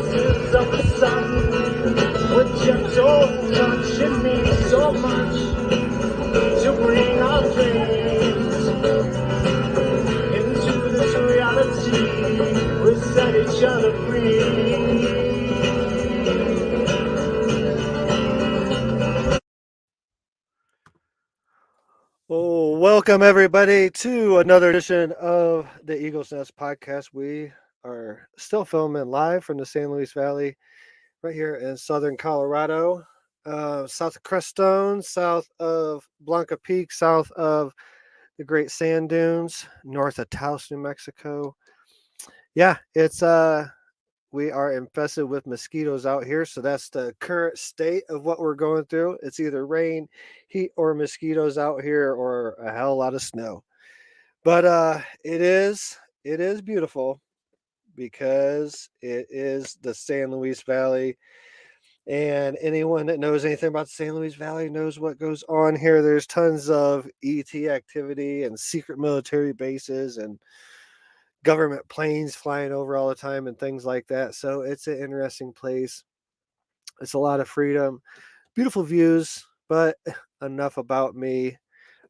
pulses of the sun. With gentle touch, it means so much to bring our dreams into this reality. We set each other free. Well, welcome everybody to another edition of the Eagle's Nest podcast. We are still filming live from the San Luis Valley, right here in southern Colorado, south of Crestone, south of Blanca Peak, south of the Great Sand Dunes, north of Taos, New Mexico. Yeah, it's we are infested with mosquitoes out here, so that's the current state of what we're going through. It's either rain, heat, or mosquitoes out here, or a hell lot of snow. But it is beautiful because it is the San Luis Valley. And anyone that knows anything about the San Luis Valley knows what goes on here. There's tons of ET activity and secret military bases and government planes flying over all the time and things like that. So it's an interesting place. It's a lot of freedom, beautiful views, but enough about me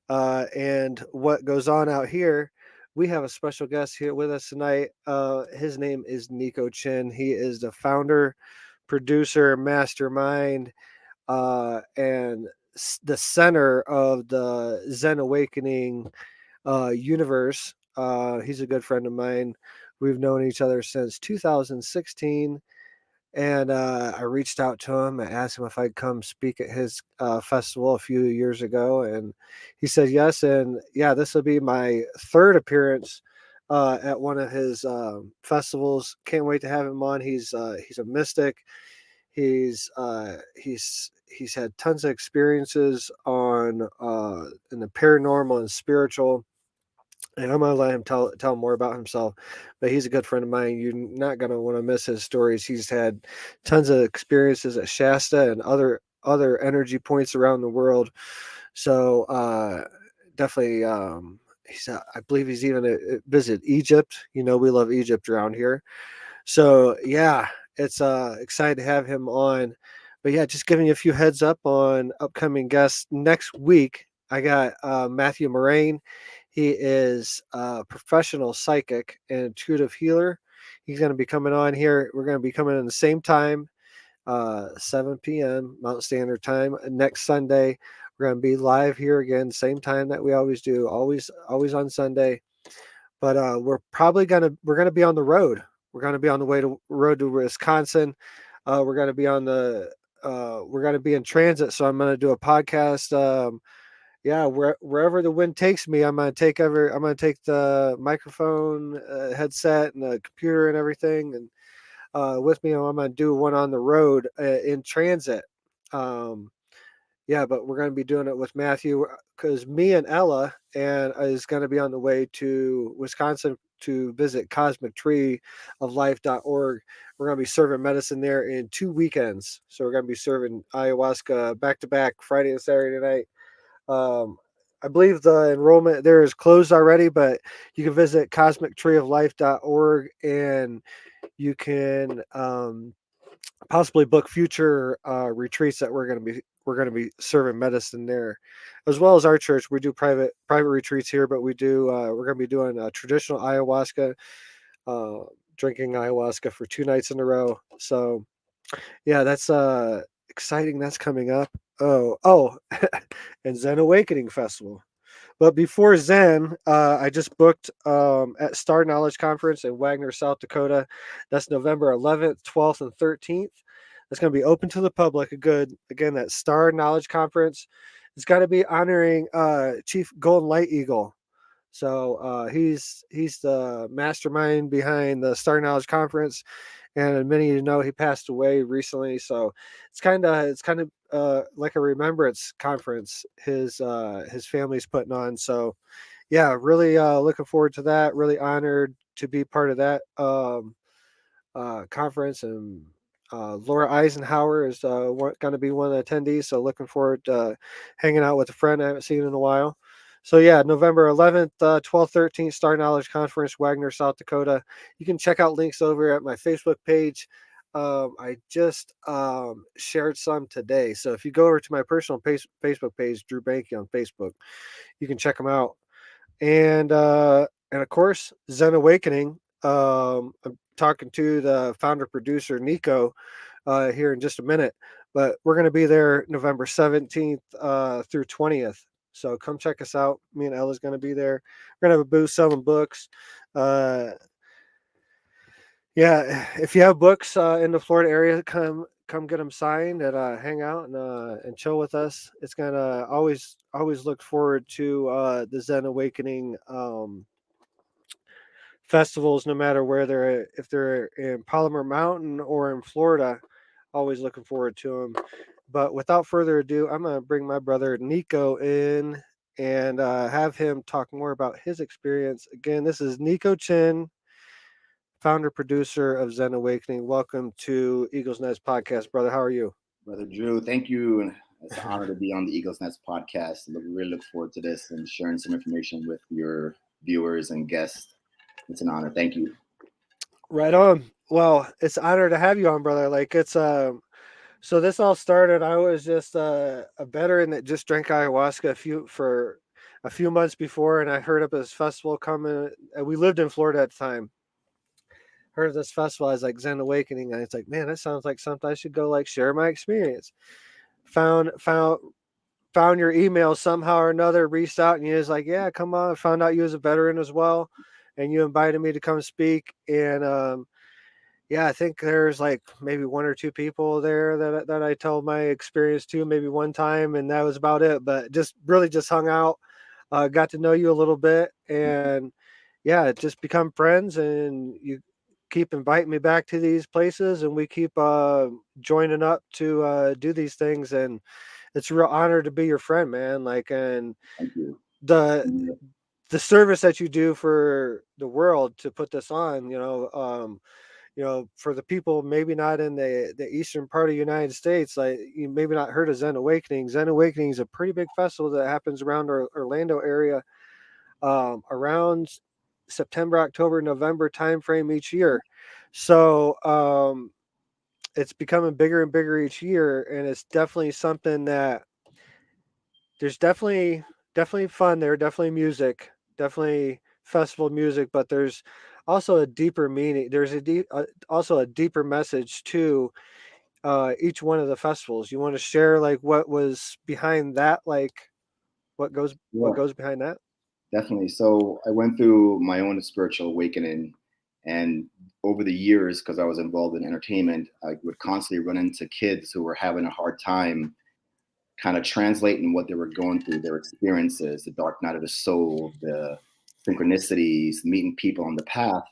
and what goes on out here. We have a special guest here with us tonight. His name is Niekko Chin. He is the founder, producer, mastermind, and the center of the Zen Awakening universe. He's a good friend of mine. We've known each other since 2016. And I reached out to him. I asked him if I'd come speak at his festival a few years ago, and he said yes. And yeah, this will be my third appearance at one of his festivals. Can't wait to have him on. He's a mystic. He's had tons of experiences on in the paranormal and spiritual. And I'm gonna let him tell more about himself, but he's a good friend of mine. You're not gonna want to miss his stories. He's had tons of experiences at Shasta and other energy points around the world. So definitely, I believe he's even visited Egypt. You know, we love Egypt around here. So yeah, it's excited to have him on. But yeah, just giving you a few heads up on upcoming guests next week. I got Matthew Moraine. He is a professional psychic and intuitive healer. He's going to be coming on here. We're going to be coming in the same time, 7 p.m. Mountain Standard Time next Sunday. We're going to be live here again, same time that we always do, always on Sunday. But we're gonna be on the road. We're gonna be on the road to Wisconsin. We're gonna be we're gonna be in transit. So I'm gonna do a podcast. Yeah, wherever the wind takes me, I'm gonna take the microphone, headset, and the computer and everything, and with me. I'm gonna do one on the road in transit. Um, yeah, but we're going to be doing it with Matthew because me and Ella and is going to be on the way to Wisconsin to visit cosmictreeoflife.org. We're going to be serving medicine there in 2 weekends. So we're going to be serving ayahuasca back to back Friday and Saturday night. I believe the enrollment there is closed already, but you can visit cosmictreeoflife.org and you can possibly book future retreats that we're going to be serving medicine there, as well as our church. We do private retreats here, but we're going to be doing traditional ayahuasca, uh, drinking ayahuasca for 2 nights in a row. So yeah, that's exciting. That's coming up. Oh, and Zen Awakening Festival. But before Zen, I just booked at Star Knowledge Conference in Wagner, South Dakota. That's November 11th, 12th, and 13th. That's going to be open to the public. Again, that Star Knowledge Conference. It's got to be honoring Chief Golden Light Eagle. So he's the mastermind behind the Star Knowledge Conference, and many of you know he passed away recently. So it's kind of like a remembrance conference his family's putting on. So yeah, really looking forward to that. Really honored to be part of that conference, and Laura Eisenhower is going to be one of the attendees. So looking forward to hanging out with a friend I haven't seen in a while. So yeah, November 11th, 12th, 13th, Star Knowledge Conference, Wagner, South Dakota. You can check out links over at my Facebook page. I just shared some today. So if you go over to my personal Facebook page, Drew Banky on Facebook, you can check them out. And of course, Zen Awakening. I'm talking to the founder producer Niekko here in just a minute, but we're going to be there November 17th through 20th. So come check us out. Me and Ella's going to be there. We're going to have a booth selling books. Uh, yeah, if you have books in the Florida area, come get them signed and hang out and chill with us. It's gonna always look forward to the Zen Awakening festivals, no matter where they're if they're in Palmer Mountain or in Florida. Always looking forward to them. But without further ado, I'm gonna bring my brother Niekko in and have him talk more about his experience. Again, this is Niekko Chin, founder producer of Zen Awakening. Welcome to Eagles Nest Podcast, brother. How are you? Brother Drew, thank you. And it's an honor to be on the Eagles Nest podcast. We really look forward to this and sharing some information with your viewers and guests. It's an honor. Thank you. Right on. Well, it's an honor to have you on, brother. Like it's so this all started. I was just a veteran that just drank ayahuasca a few months before, and I heard of this festival coming. And we lived in Florida at the time. Heard of this festival as like Zen Awakening, and it's like, man, that sounds like something I should go like share my experience. Found found your email somehow or another, reached out, and you was like, yeah, come on. Found out you was a veteran as well, and you invited me to come speak. And yeah, I think there's like maybe one or two people there that I told my experience to, maybe one time, and that was about it. But just really just hung out, got to know you a little bit, and yeah, just become friends. And you keep inviting me back to these places, and we keep joining up to do these things. And it's a real honor to be your friend, man. Like, and Thank you. the the service that you do for the world to put this on, for the people maybe not in the eastern part of the United States, like you maybe not heard of Zen Awakening. Zen Awakening is a pretty big festival that happens around our Orlando area around September, October, November timeframe each year. So it's becoming bigger and bigger each year, and it's definitely something that there's definitely fun there, definitely music, definitely festival music, but there's also a deeper meaning. There's also a deeper message to each one of the festivals. You want to share like what was behind that, like what Yeah, goes behind that? definitely. So I went through my own spiritual awakening, and over the years, because I was involved in entertainment, I would constantly run into kids who were having a hard time kind of translating what they were going through, their experiences, the dark night of the soul, the synchronicities, meeting people on the path.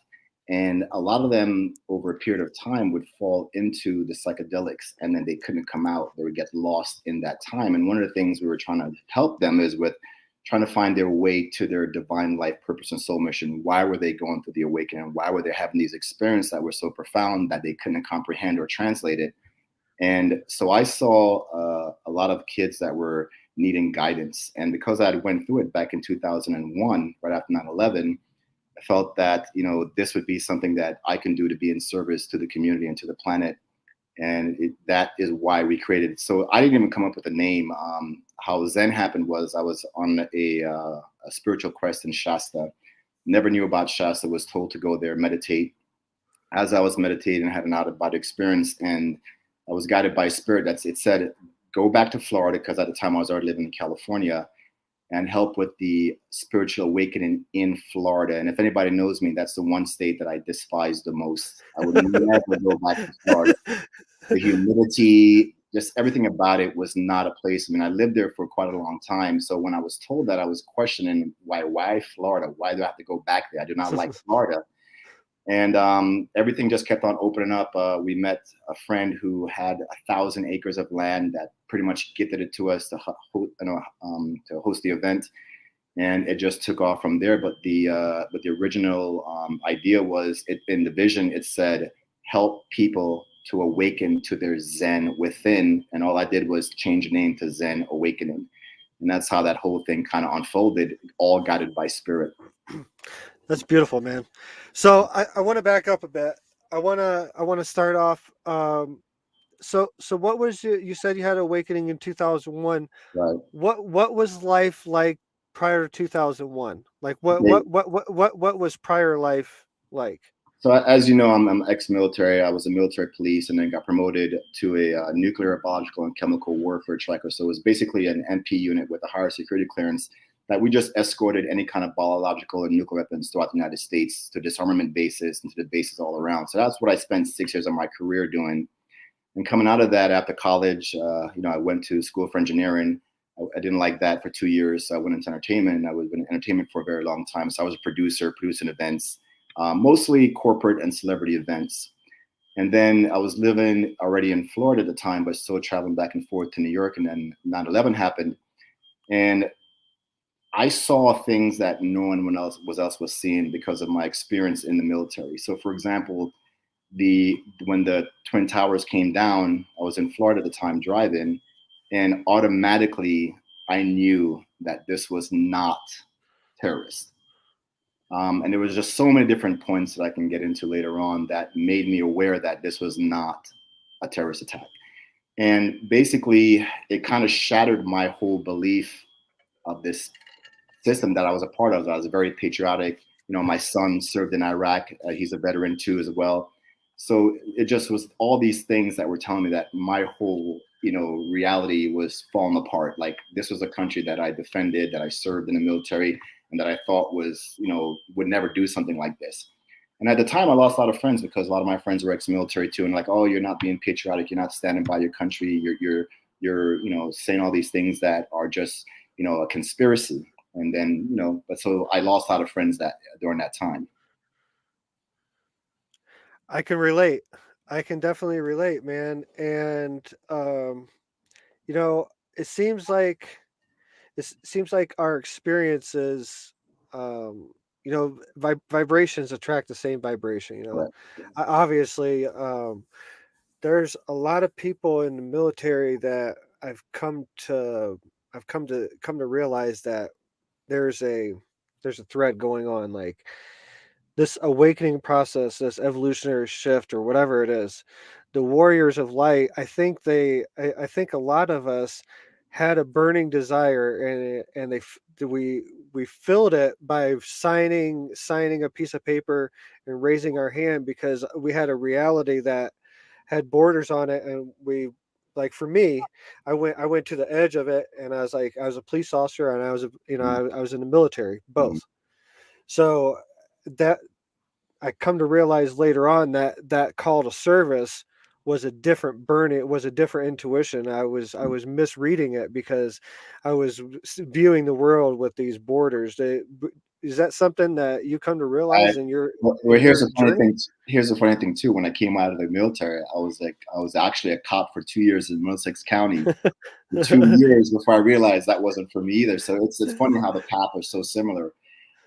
And a lot of them over a period of time would fall into the psychedelics and then they couldn't come out. They would get lost in that time. And one of the things we were trying to help them is with trying to find their way to their divine life purpose and soul mission. Why were they going through the awakening? Why were they having these experiences that were so profound that they couldn't comprehend or translate it? And so I saw a lot of kids that were needing guidance. And because I went through it back in 2001, right after 9/11, I felt that, this would be something that I can do to be in service to the community and to the planet. And that is why we created it. So I didn't even come up with a name. How Zen happened was I was on a spiritual quest in Shasta. Never knew about Shasta, was told to go there, meditate. As I was meditating, I had an out of body experience, and I was guided by spirit. It said, go back to Florida, because at the time I was already living in California, and help with the spiritual awakening in Florida. And if anybody knows me, that's the one state that I despise the most. I would never go back to Florida. The humidity, just everything about it was not a place. I mean, I lived there for quite a long time. So when I was told that, I was questioning why Florida? Why do I have to go back there? I do not like Florida. And everything just kept on opening up. We met a friend who had 1,000 acres of land that pretty much gifted it to us to host the event, and it just took off from there. But the original idea was, in the vision, it said, help people to awaken to their Zen within, and all I did was change the name to Zen Awakening, and that's how that whole thing kind of unfolded, all guided by spirit. That's beautiful, man. So I want to back up a bit. wanna start off. So what was you said you had awakening in 2001. Right. What was life like prior to 2001? Like Okay. what was prior life like? So as you know, I'm ex-military. I was a military police, and then got promoted to a nuclear, biological, and chemical warfare tracker. So it was basically an MP unit with a higher security clearance that we just escorted any kind of biological and nuclear weapons throughout the United States to disarmament bases and to the bases all around. So that's what I spent 6 years of my career doing. And coming out of that after college, I went to school for engineering. I didn't like that for 2 years. So I went into entertainment, and I was in entertainment for a very long time. So I was a producer, producing events, mostly corporate and celebrity events. And then I was living already in Florida at the time, but still traveling back and forth to New York. And then 9/11 happened. And I saw things that no one else was seeing because of my experience in the military. So for example, when the Twin Towers came down, I was in Florida at the time driving, and automatically I knew that this was not terrorist. And there was just so many different points that I can get into later on that made me aware that this was not a terrorist attack. And basically, it kind of shattered my whole belief of this system that I was a part of. I was very patriotic. My son served in Iraq. He's a veteran too, as well. So it just was all these things that were telling me that my whole, reality was falling apart. Like, this was a country that I defended, that I served in the military, and that I thought was, would never do something like this. And at the time, I lost a lot of friends because a lot of my friends were ex-military too, and like, oh, you're not being patriotic, you're not standing by your country, you're saying all these things that are just, a conspiracy. And then, but so I lost a lot of friends during that time. I can relate. I can definitely relate, man. And you know, it seems like our experiences, vibrations attract the same vibration. Right. Obviously, there's a lot of people in the military that I've come to realize that there's a thread going on, like this awakening process, this evolutionary shift, or whatever it is. The warriors of light, I think a lot of us had a burning desire, and we filled it by signing a piece of paper and raising our hand, because we had a reality that had borders on it. And we, like, for me, I went to the edge of it, and I was a police officer, and I was in the military, Mhm. both. So that I come to realize later on that that call to service was a different burn. It was a different intuition. I was misreading it because I was viewing the world with these borders. Is that something that you come to I, realize in your well, in here's your the funny journey? thing. Here's the funny thing too. When I came out of the military, I was actually a cop for 2 years in Middlesex County. For 2 years before I realized that wasn't for me either. So it's funny how the path are so similar.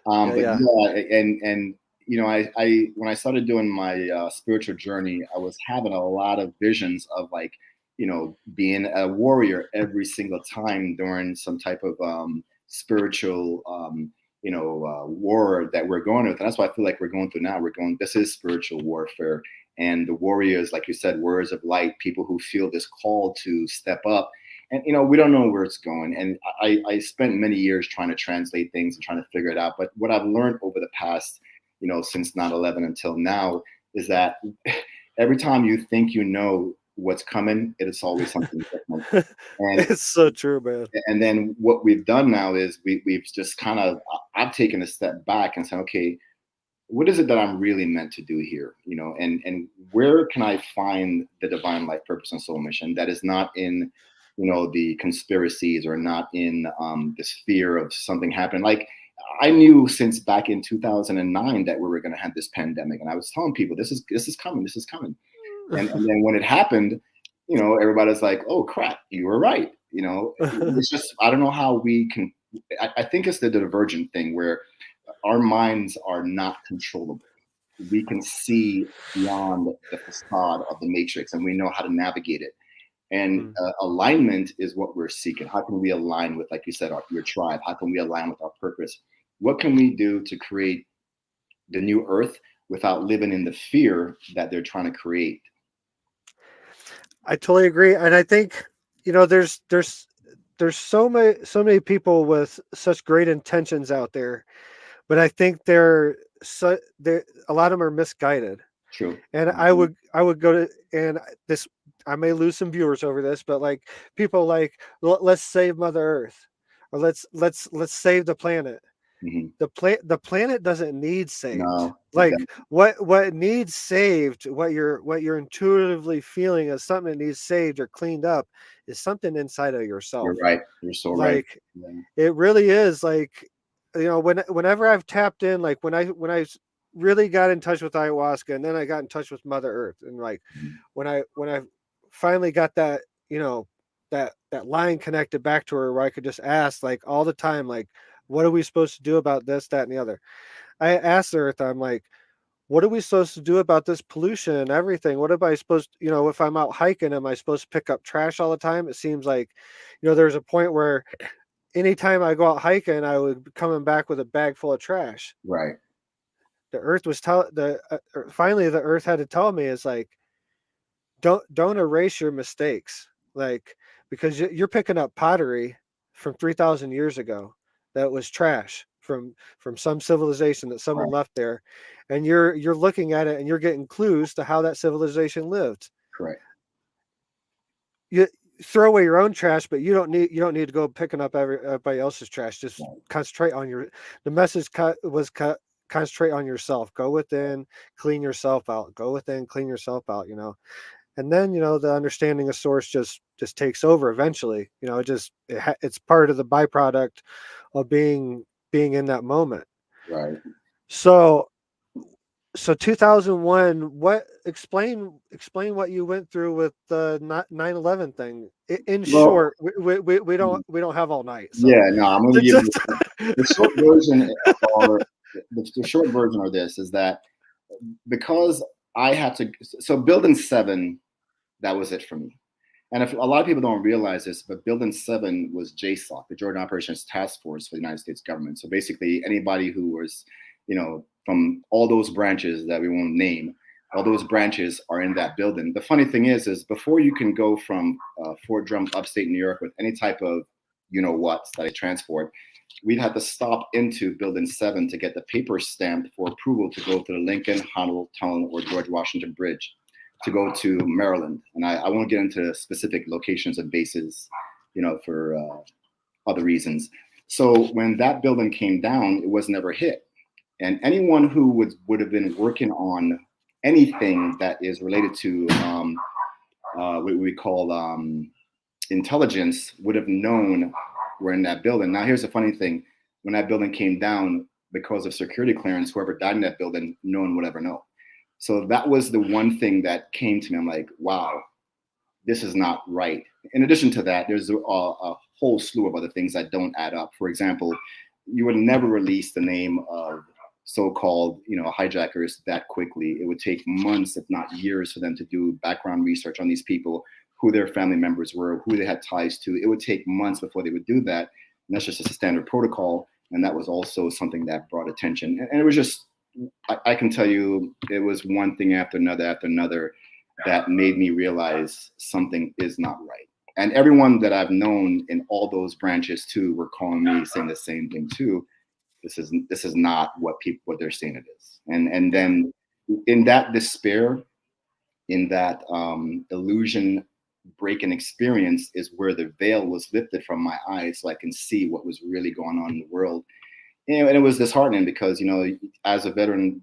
Yeah, But yeah. yeah, and I when I started doing my spiritual journey, I was having a lot of visions of, like, being a warrior every single time during some type of spiritual war that we're going with. And that's what I feel like we're going through now. This is spiritual warfare, and the warriors, like you said, warriors of light, people who feel this call to step up. And we don't know where it's going. And I spent many years trying to translate things and trying to figure it out. But what I've learned over the past, since 9/11 until now, is that every time you think you know what's coming, it is always something different. And It's so true, man. and then what we've done now is we've just kind of, I've taken a step back and said, okay, what is it that I'm really meant to do here? And where can I find the divine life, purpose, and soul mission that is not in, the conspiracies, or not in this fear of something happening. Like, I knew since back in 2009 that we were going to have this pandemic, and I was telling people, this is coming, this is coming. And then when it happened, everybody's like, oh crap, you were right. It's just, I don't know how we can. I think it's the divergent thing where our minds are not controllable. We can see beyond the facade of the matrix, and we know how to navigate it. And Mm. alignment is what we're seeking. How can we align with, like you said, your tribe? How can we align with our purpose? What can we do to create the new earth without living in the fear that they're trying to create. I totally agree, and I think there's so many people with such great intentions out there, but I think they're a lot of them are misguided. True. And I would go to, and this, I may lose some viewers over this, but like people like, let's save Mother Earth, or let's save the planet. Mm-hmm. The planet doesn't need saved. No, it Like doesn't. what needs saved, what you're intuitively feeling as something that needs saved or cleaned up, is something inside of yourself. You're right. You're so right. Like Yeah. it really is. Like, whenever I've tapped in, like when I really got in touch with ayahuasca, and then I got in touch with Mother Earth, and like Mhm. when I finally got that, that line connected back to her, where I could just ask, like, all the time, like, what are we supposed to do about this, that, and the other. I asked Earth, I'm like, what are we supposed to do about this pollution and everything? What am I supposed to, if I'm out hiking, am I supposed to pick up trash all the time? It seems like, there's a point where anytime I go out hiking, I would be coming back with a bag full of trash. Right. The Earth was finally the Earth had to tell me, is like, don't erase your mistakes, like, because you're picking up pottery from 3,000 years ago that was trash from some civilization that someone Right. left there, and you're looking at it and you're getting clues to how that civilization lived. Correct. You throw away your own trash, but you don't need to go picking up everybody else's trash. Just Right. concentrate on the message concentrate on yourself. Go within, clean yourself out. Go within, clean yourself out. And then the understanding of source just takes over eventually. It's part of the byproduct of being in that moment. Right. So 2001, explain what you went through with the 9/11 thing. In Well, short, we don't have all night, so yeah, no, I'm going to give you the short version, or the short version of this is that because I had to, so building 7, that was it for me. And if a lot of people don't realize this, but Building 7 was JSOC, the Jordan Operations Task Force for the United States government. So basically, anybody who was, from all those branches that we won't name, all those branches are in that building. The funny thing is before you can go from Fort Drum, upstate New York, with any type of, what's that I transport, we'd have to stop into Building 7 to get the paper stamped for approval to go to the Lincoln, Honolulu Tunnel, or George Washington Bridge, to go to Maryland. And I won't get into specific locations and bases, for other reasons. So when that building came down, it was never hit. And anyone who would have been working on anything that is related to what we call intelligence would have known we're in that building. Now, here's the funny thing. When that building came down, because of security clearance, whoever died in that building, no one would ever know. So that was the one thing that came to me. I'm like, wow, this is not right. In addition to that, there's a whole slew of other things that don't add up. For example, you would never release the name of so-called, hijackers that quickly. It would take months, if not years, for them to do background research on these people, who their family members were, who they had ties to. It would take months before they would do that. And that's just a standard protocol. And that was also something that brought attention. And it was just, I can tell you, it was one thing after another that made me realize something is not right. And everyone that I've known in all those branches too were calling me, saying the same thing too. This is not what they're saying it is. And then in that despair, in that illusion breaking experience, is where the veil was lifted from my eyes, so I can see what was really going on in the world. And it was disheartening because, as a veteran,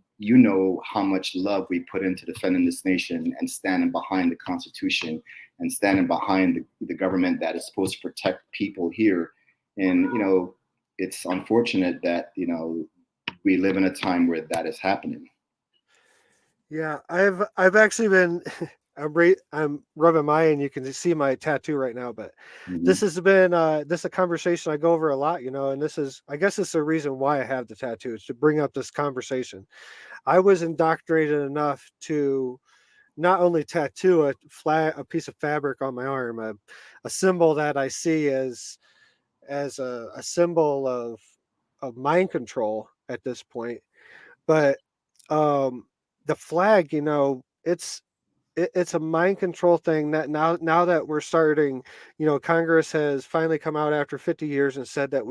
how much love we put into defending this nation and standing behind the Constitution and standing behind the government that is supposed to protect people here. And, it's unfortunate that, we live in a time where that is happening. Yeah, I've actually been I'm rubbing my, and you can see my tattoo right now, but this has been this is a conversation I go over a lot, and I guess this is the reason why I have the tattoo, is to bring up this conversation. I was indoctrinated enough to not only tattoo a piece of fabric on my arm, a symbol that I see as a symbol of mind control at this point, but the flag, it's a mind control thing that now that we're starting, Congress has finally come out after 50 years and said that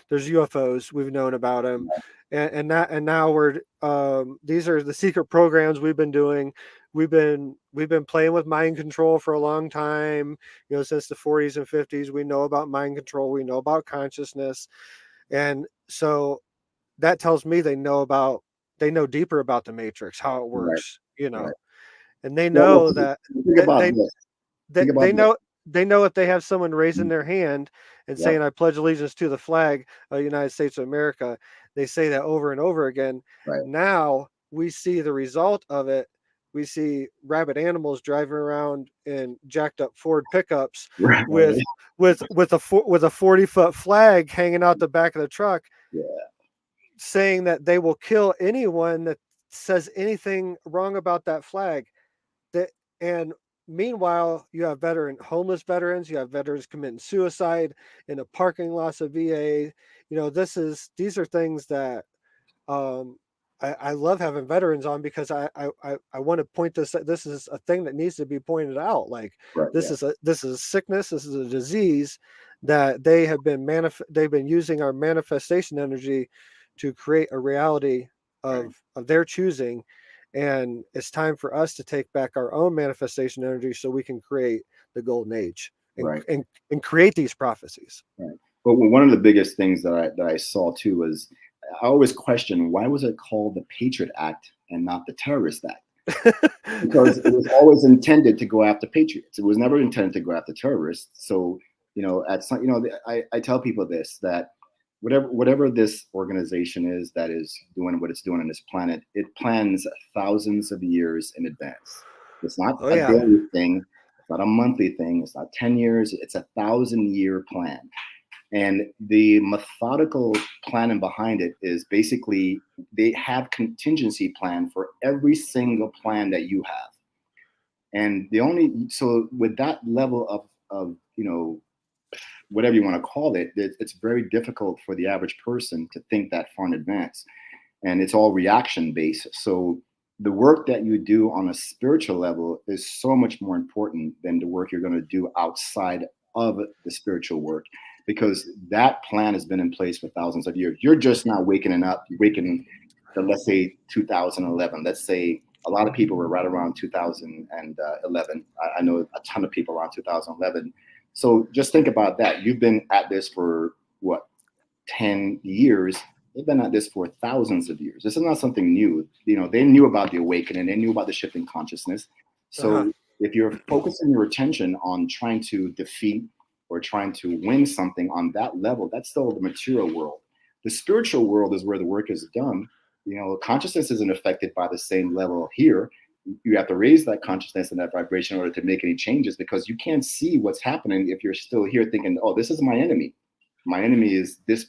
there's UFOs. We've known about them, and now we're these are the secret programs we've been doing. We've been playing with mind control for a long time, since the 40s and 50s. We know about mind control, we know about consciousness, and so that tells me they know deeper about the matrix, how it Right, works, right. and they Well, know that think that about they this. they, Think about they this. know they know if they have someone raising their hand and Yep. saying I pledge allegiance to the flag of the United States of America. They say that over and over again. Right. Now we see the result of it. We see rabid animals driving around in jacked up Ford pickups Right. with with a 40-foot flag hanging out the back of the truck, Yeah. saying that they will kill anyone that says anything wrong about that flag. That and meanwhile, you have homeless veterans, you have veterans committing suicide in the parking lots of VA. These are things that um, I love having veterans on, because I want to point this. This is a thing that needs to be pointed out. Like, Right. Yeah. this is a sickness. This is a disease that they've been using our manifestation energy to create a reality Right. of their choosing, and it's time for us to take back our own manifestation energy so we can create the golden age and Right. and create these prophecies. Right. But one of the biggest things that I saw too was I always question why was it called the Patriot Act and not the Terrorist Act? Because it was always intended to go after patriots. It was never intended to go after terrorists. So, at some, I tell people this, that whatever this organization is that is doing what it's doing on this planet, it plans thousands of years in advance. It's not Oh a yeah. daily thing. It's not a monthly thing. It's not 10 years. It's a 1,000-year plan. And the methodical planning behind it is basically they have contingency plan for every single plan that you have. And so with that level of whatever you want to call it, it's very difficult for the average person to think that far in advance. And it's all reaction based. So the work that you do on a spiritual level is so much more important than the work you're going to do outside of the spiritual work, because that plan has been in place for thousands of years. You're just now waking to, let's say, 2011. Let's say a lot of people were right around 2011. I know a ton of people around 2011. So just think about that. You've been at this for what, 10 years? They've been at this for thousands of years. This is not something new. They knew about the awakening, they knew about the shifting consciousness. Uh-huh. So if you're focusing your attention on trying to defeat or trying to win something on that level, that's still the material world. The spiritual world is where the work is done. Consciousness isn't affected by the same level here. You have to raise that consciousness and that vibration in order to make any changes, because you can't see what's happening if you're still here thinking, oh, this is my enemy. My enemy is this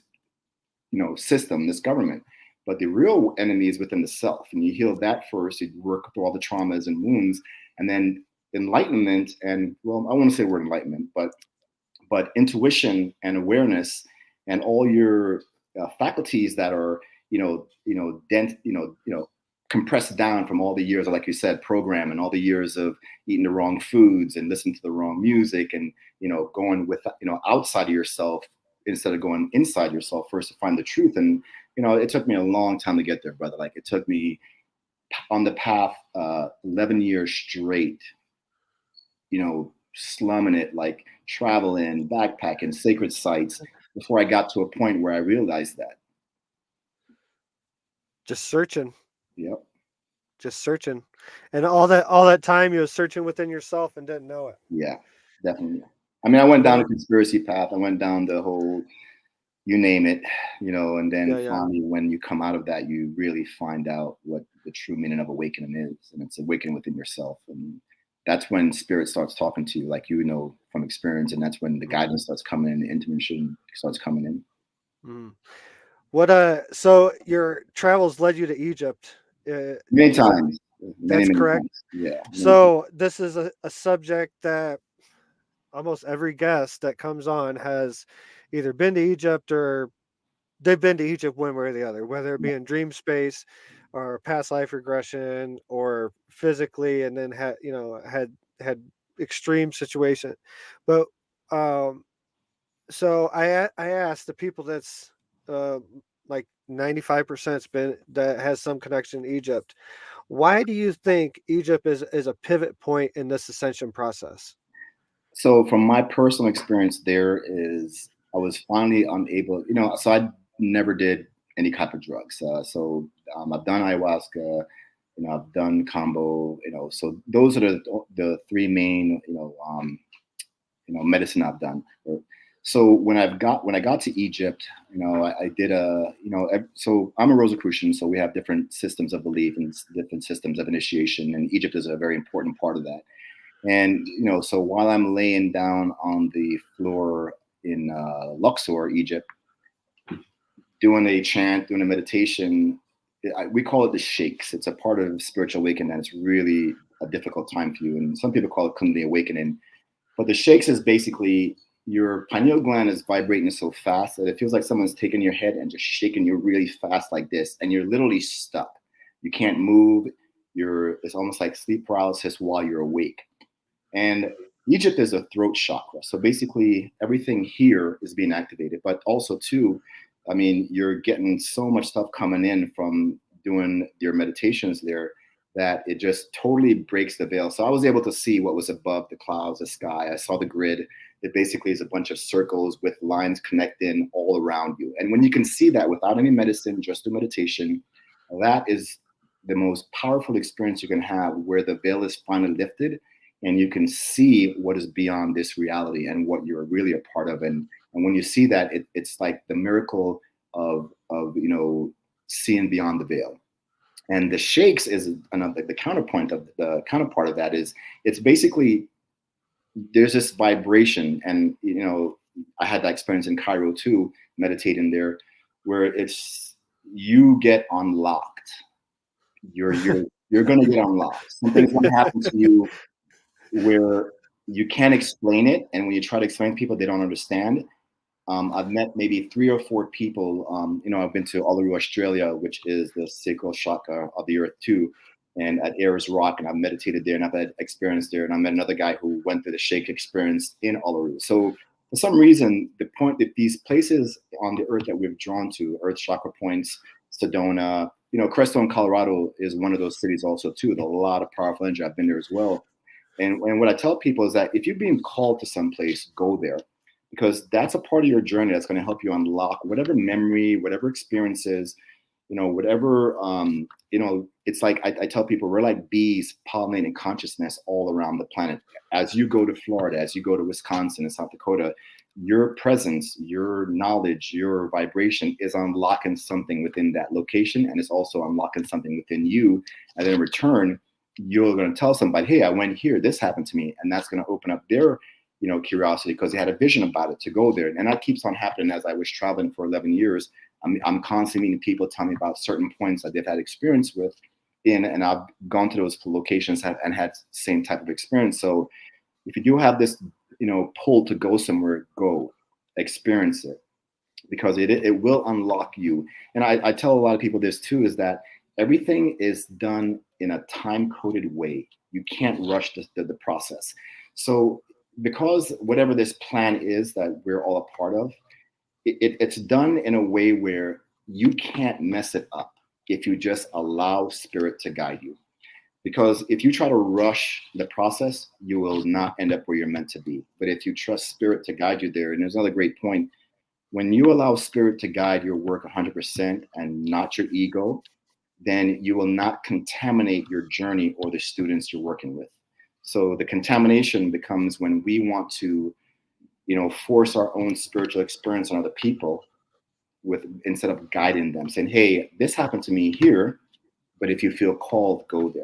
system, this government. But the real enemy is within the self, and you heal that first. You work through all the traumas and wounds, and then enlightenment. And well, I want to say the word enlightenment, but intuition and awareness and all your faculties that are compressed down from all the years of, like you said, program, and all the years of eating the wrong foods and listening to the wrong music, and going with outside of yourself instead of going inside yourself first to find the truth. And it took me a long time to get there, brother. Like, it took me on the path 11 years straight, slumming it, like traveling, backpacking, sacred sites, before I got to a point where I realized that. Just searching. Yep. Just searching. And all that time you was searching within yourself and didn't know it. Yeah, definitely. I mean, I went down Yeah. a conspiracy path. I went down the whole, you name it, and then Yeah. finally, when you come out of that, you really find out what the true meaning of awakening is. And it's awakening within yourself. And that's when spirit starts talking to you, like, from experience. And that's when the guidance starts coming in, the intuition starts coming in. Mm. So your travels led you to Egypt. Many Is that times. Many, That's many correct? times. Yeah. Many times. So this is a subject that almost every guest that comes on has either been to Egypt, or they've been to Egypt one way or the other, whether it be in dream space, or past life regression or physically, and then had extreme situation. But so I asked the people that's uh, like 95% been that has some connection to Egypt. Why do you think Egypt is a pivot point in this ascension process? So from my personal experience, I was finally unable, so I never did any type of drugs. I've done ayahuasca, I've done combo, so those are the three main, medicine I've done. So when I got to Egypt, I did so I'm a Rosicrucian, so we have different systems of belief and different systems of initiation, and Egypt is a very important part of that. And so while I'm laying down on the floor in Luxor, Egypt, doing a chant, doing a meditation, we call it the shakes. It's a part of spiritual awakening, and it's really a difficult time for you. And some people call it Kundalini awakening. But the shakes is basically your pineal gland is vibrating so fast that it feels like someone's taking your head and just shaking you really fast like this, and you're literally stuck. You can't move. It's almost like sleep paralysis while you're awake. And Egypt is a throat chakra. So basically everything here is being activated, but also too, I mean, you're getting so much stuff coming in from doing your meditations there that it just totally breaks the veil. So I was able to see what was above the clouds, the sky. I saw the grid. It basically is a bunch of circles with lines connecting all around you. And when you can see that without any medicine, just through meditation, that is the most powerful experience you can have, where the veil is finally lifted and you can see what is beyond this reality and what you're really a part of. And when you see that, it's like the miracle of seeing beyond the veil. And the shakes is another, the counterpart of that is, it's basically, there's this vibration. And I had that experience in Cairo too, meditating there, where it's, you get unlocked. You're going to get unlocked. Something's going to happen to you where you can't explain it, and when you try to explain to people, they don't understand. I've met maybe 3 or 4 people. I've been to Uluru, Australia, which is the sacral chakra of the earth too, and at Ayers Rock, and I've meditated there, and I've had experience there. And I met another guy who went through the shake experience in Uluru. So for some reason, the point that these places on the earth that we've drawn to, earth chakra points, Sedona, Crestone, Colorado is one of those cities also too. There's a lot of powerful energy. I've been there as well. And what I tell people is that if you're being called to some place, go there, because that's a part of your journey that's going to help you unlock whatever memory, whatever experiences, whatever, it's like I tell people, we're like bees pollinating consciousness all around the planet. As you go to Florida, as you go to Wisconsin and South Dakota, your presence, your knowledge, your vibration is unlocking something within that location, and it's also unlocking something within you. And then in return, you're going to tell somebody, hey, I went here, this happened to me. And that's going to open up their, curiosity, because they had a vision about it to go there. And that keeps on happening as I was traveling for 11 years. I'm constantly meeting people telling me about certain points that they've had experience with and I've gone to those locations and had same type of experience. So if you do have this, pull to go somewhere, go experience it, because it will unlock you. And I tell a lot of people this too, is that everything is done in a time-coded way. You can't rush the process. So because whatever this plan is that we're all a part of, it's done in a way where you can't mess it up if you just allow spirit to guide you. Because if you try to rush the process, you will not end up where you're meant to be. But if you trust spirit to guide you there, and there's another great point, when you allow spirit to guide your work 100% and not your ego, then you will not contaminate your journey or the students you're working with. So the contamination becomes when we want to, force our own spiritual experience on other people instead of guiding them, saying, hey, this happened to me here, but if you feel called, go there.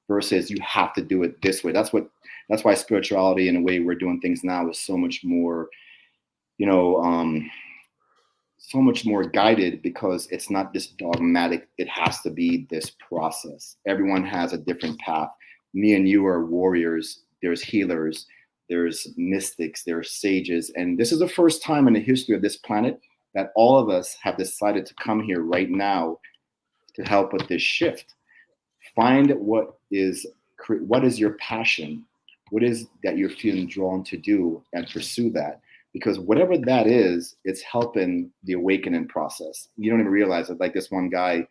Versus you have to do it this way. That's why spirituality, in a way we're doing things now, is so much more, so much more guided, because it's not this dogmatic, it has to be this process. Everyone has a different path. Me and you are warriors. There's healers, there's mystics, there's sages. And this is the first time in the history of this planet that all of us have decided to come here right now to help with this shift. Find what is your passion, what is that you're feeling drawn to do, and pursue that. Because whatever that is, it's helping the awakening process. You don't even realize it. Like this one guy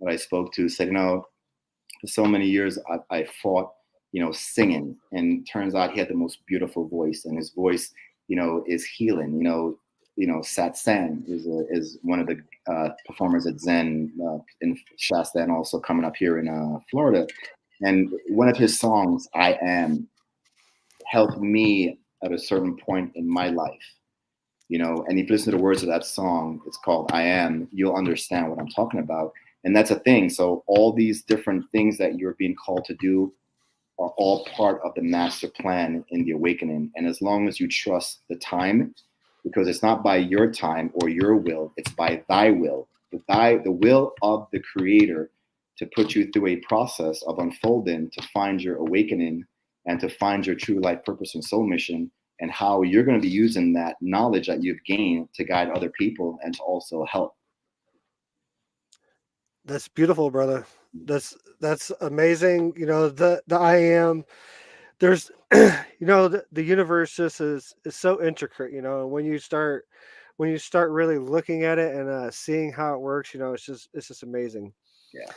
that I spoke to said, for so many years I fought, singing, and turns out he had the most beautiful voice, and his voice, is healing. Satsang is one of the performers at Zen in Shasta, and also coming up here in Florida. And one of his songs, "I Am," helped me at a certain point in my life. And if you listen to the words of that song, it's called "I Am," you'll understand what I'm talking about. And that's a thing. So all these different things that you're being called to do are all part of the master plan in the awakening. And as long as you trust the time, because it's not by your time or your will, it's by thy will, the will of the creator, to put you through a process of unfolding to find your awakening and to find your true life purpose and soul mission, and how you're going to be using that knowledge that you've gained to guide other people and to also help. That's beautiful, brother. That's amazing. The I am. There's the universe just is so intricate. When you start really looking at it and seeing how it works, it's just amazing. Yeah.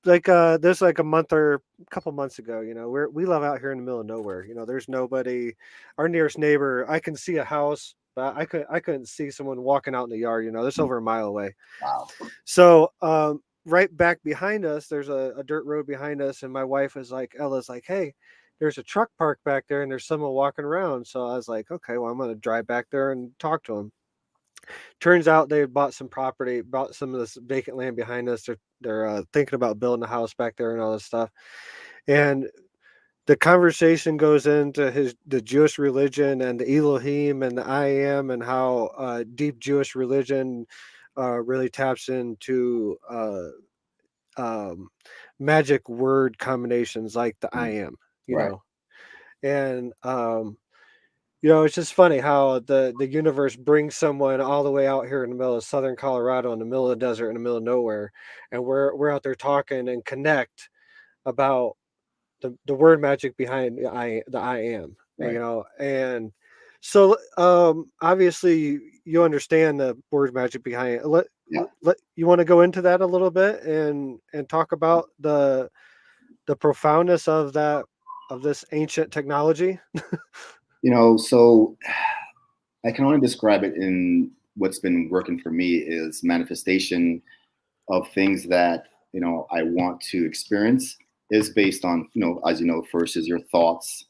Like there's like a couple months ago, we live out here in the middle of nowhere. There's nobody. Our nearest neighbor, I can see a house, but I couldn't see someone walking out in the yard. That's over a mile away. Wow. So right back behind us, there's a dirt road behind us, and my wife is like, Ella's like, hey, there's a truck parked back there, and there's someone walking around. So I was like, okay, well, I'm gonna drive back there and talk to him. Turns out they had bought some property, bought some of this vacant land behind us. They're thinking about building a house back there and all this stuff. And the conversation goes into the Jewish religion and the Elohim and the I am, and how deep Jewish religion really taps into magic word combinations like the I am, Right. and it's just funny how the universe brings someone all the way out here in the middle of southern Colorado, in the middle of the desert, in the middle of nowhere, and we're out there talking and connect about the word magic behind the I am, Right. and so obviously you understand the word magic behind it. You want to go into that a little bit and talk about the profoundness of this ancient technology. So I can only describe it in what's been working for me is manifestation of things that, I want to experience is based on, as first is your thoughts,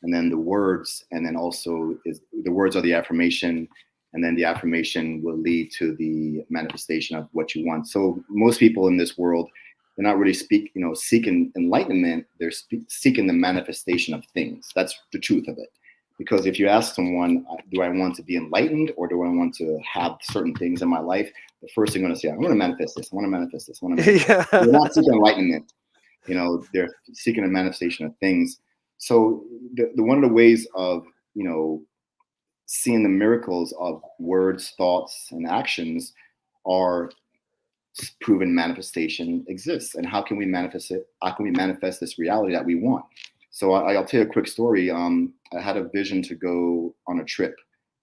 and then the words, and then also is the words are the affirmation, and then the affirmation will lead to the manifestation of what you want. So most people in this world, they're not really seeking enlightenment. They're seeking the manifestation of things. That's the truth of it. Because if you ask someone, do I want to be enlightened, or do I want to have certain things in my life? The first thing they're going to say, I want to manifest this. I want to manifest this. I want to manifest this. They're not seeking enlightenment. They're seeking a manifestation of things. So the one of the ways of, seeing the miracles of words, thoughts, and actions are proven manifestation exists. And how can we manifest it? How can we manifest this reality that we want? So I'll tell you a quick story. I had a vision to go on a trip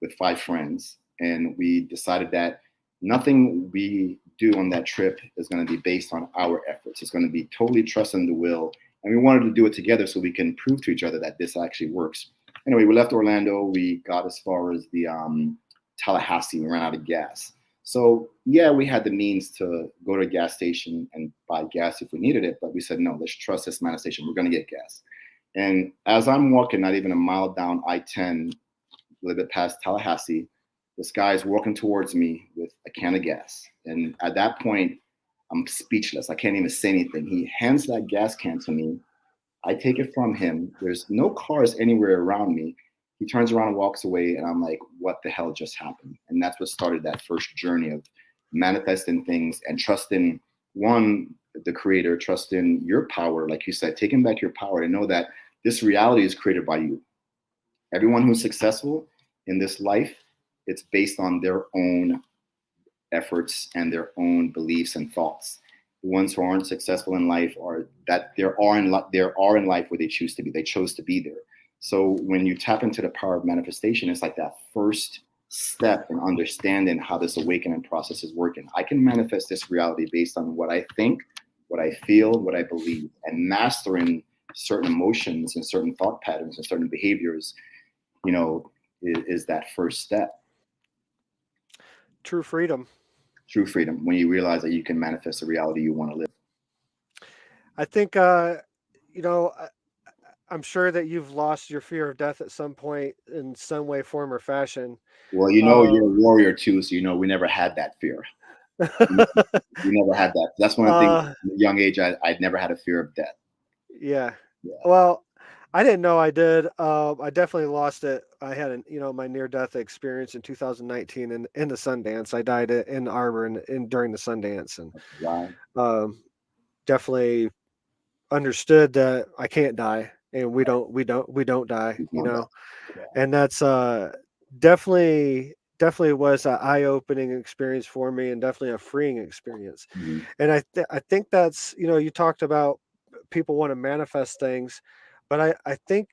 with 5 friends, and we decided that nothing we do on that trip is going to be based on our efforts. It's going to be totally trusting the will. And we wanted to do it together so we can prove to each other that this actually works. Anyway, we left Orlando. We got as far as the Tallahassee. We ran out of gas. So yeah, we had the means to go to a gas station and buy gas if we needed it. But we said, no, let's trust this manifestation. We're going to get gas. And as I'm walking, not even a mile down I-10, a little bit past Tallahassee, this guy is walking towards me with a can of gas. And at that point, I'm speechless. I can't even say anything. He hands that gas can to me. I take it from him. There's no cars anywhere around me. He turns around and walks away. And I'm like, what the hell just happened? And that's what started that first journey of manifesting things and trusting, one, the creator, trusting your power. Like you said, taking back your power and know that this reality is created by you. Everyone who's successful in this life, it's based on their own efforts and their own beliefs and thoughts. The ones who aren't successful in life are that there are in life where they choose to be. They chose to be there. So when you tap into the power of manifestation, it's like that first step in understanding how this awakening process is working. I can manifest this reality based on what I think, what I feel, what I believe, and mastering certain emotions and certain thought patterns and certain behaviors, is that first step. True freedom. True freedom, when you realize that you can manifest the reality you want to live. I think, I'm sure that you've lost your fear of death at some point in some way, form, or fashion. Well, you're a warrior too, so we never had that fear. We never had that. That's one of the things. uh, At a young age, I'd never had a fear of death. yeah. Yeah. Well, I didn't know I did. I definitely lost it. I had my near-death experience in 2019 in the Sundance. I died in Arbor during the Sundance, and Wow. definitely understood that I can't die, and we don't die. You know that. Yeah. And that's definitely was an eye-opening experience for me, and definitely a freeing experience. Mhm. And I think that's, you talked about people want to manifest things, but I think,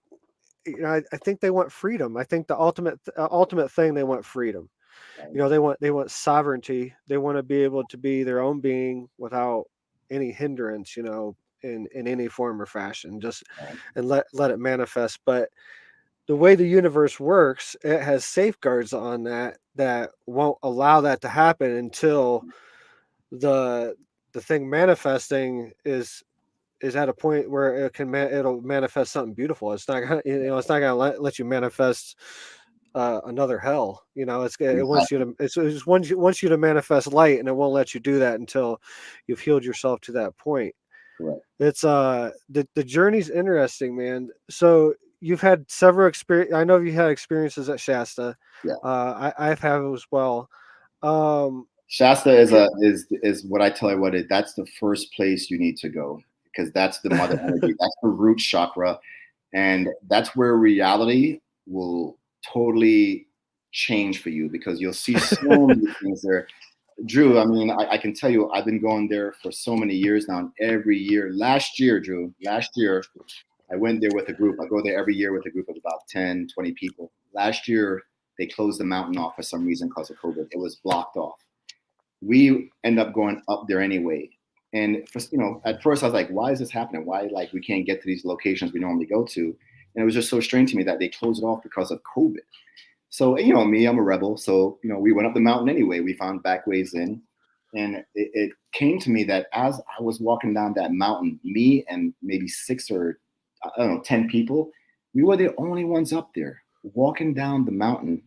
I think they want freedom. I think the ultimate thing, they want freedom. Right. They want sovereignty. They want to be able to be their own being without any hindrance, in any form or fashion, just Right. and let it manifest. But the way the universe works, it has safeguards on that won't allow that to happen until the the thing manifesting is at a point where it'll manifest something beautiful. It's not gonna, it's not gonna let you manifest another hell. It wants you Exactly. to it just wants you to manifest light, and it won't let you do that until you've healed yourself to that point. Correct. It's the journey's interesting, man. So you've had several experience. I know you had experiences at Shasta. Yeah. I've had as well. Um, Shasta is what I tell you what it. That's the first place you need to go, because that's the mother energy. That's the root chakra, and that's where reality will totally change for you, because you'll see so many things there. Drew, I mean, I can tell you, I've been going there for so many years now. And every year, Drew, last year, I went there with a group. I go there every year with a group of about 10, 20 people. Last year, they closed the mountain off for some reason because of COVID. It was blocked off. We end up going up there anyway. And at first I was like, why is this happening? Why, like, we can't get to these locations we normally go to? And it was just so strange to me that they closed it off because of COVID. So, me, I'm a rebel. So, we went up the mountain anyway. We found back ways in. And it came to me that as I was walking down that mountain, me and maybe 6 or, I don't know, 10 people, we were the only ones up there walking down the mountain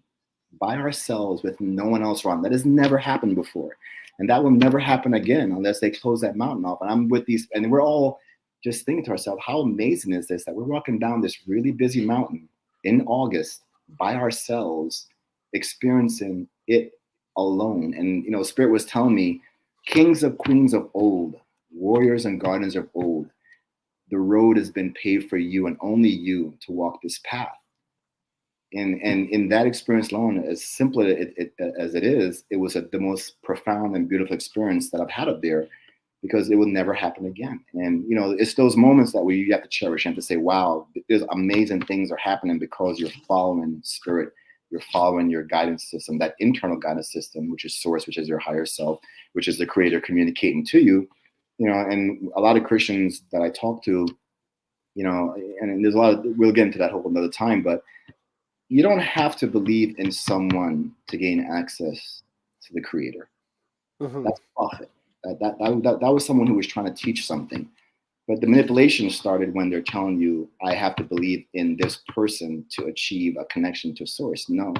by ourselves with no one else around. That has never happened before. And that will never happen again unless they close that mountain off. And I'm with these, and we're all just thinking to ourselves, how amazing is this that we're walking down this really busy mountain in August by ourselves, experiencing it alone. And Spirit was telling me, kings of queens of old, warriors and guardians of old, the road has been paved for you and only you to walk this path. And in that experience alone, as simple as it is, it was the most profound and beautiful experience that I've had up there, because it will never happen again. And it's those moments that you have to cherish. You have to say, wow, there's amazing things are happening because you're following Spirit. You're following your guidance system, that internal guidance system, which is Source, which is your higher self, which is the Creator communicating to you. And a lot of Christians that I talk to, and there's a lot of, we'll get into that whole another time, but you don't have to believe in someone to gain access to the Creator. mhm. That's a prophet. That was someone who was trying to teach something. But the manipulation started when they're telling you, I have to believe in this person to achieve a connection to Source. No.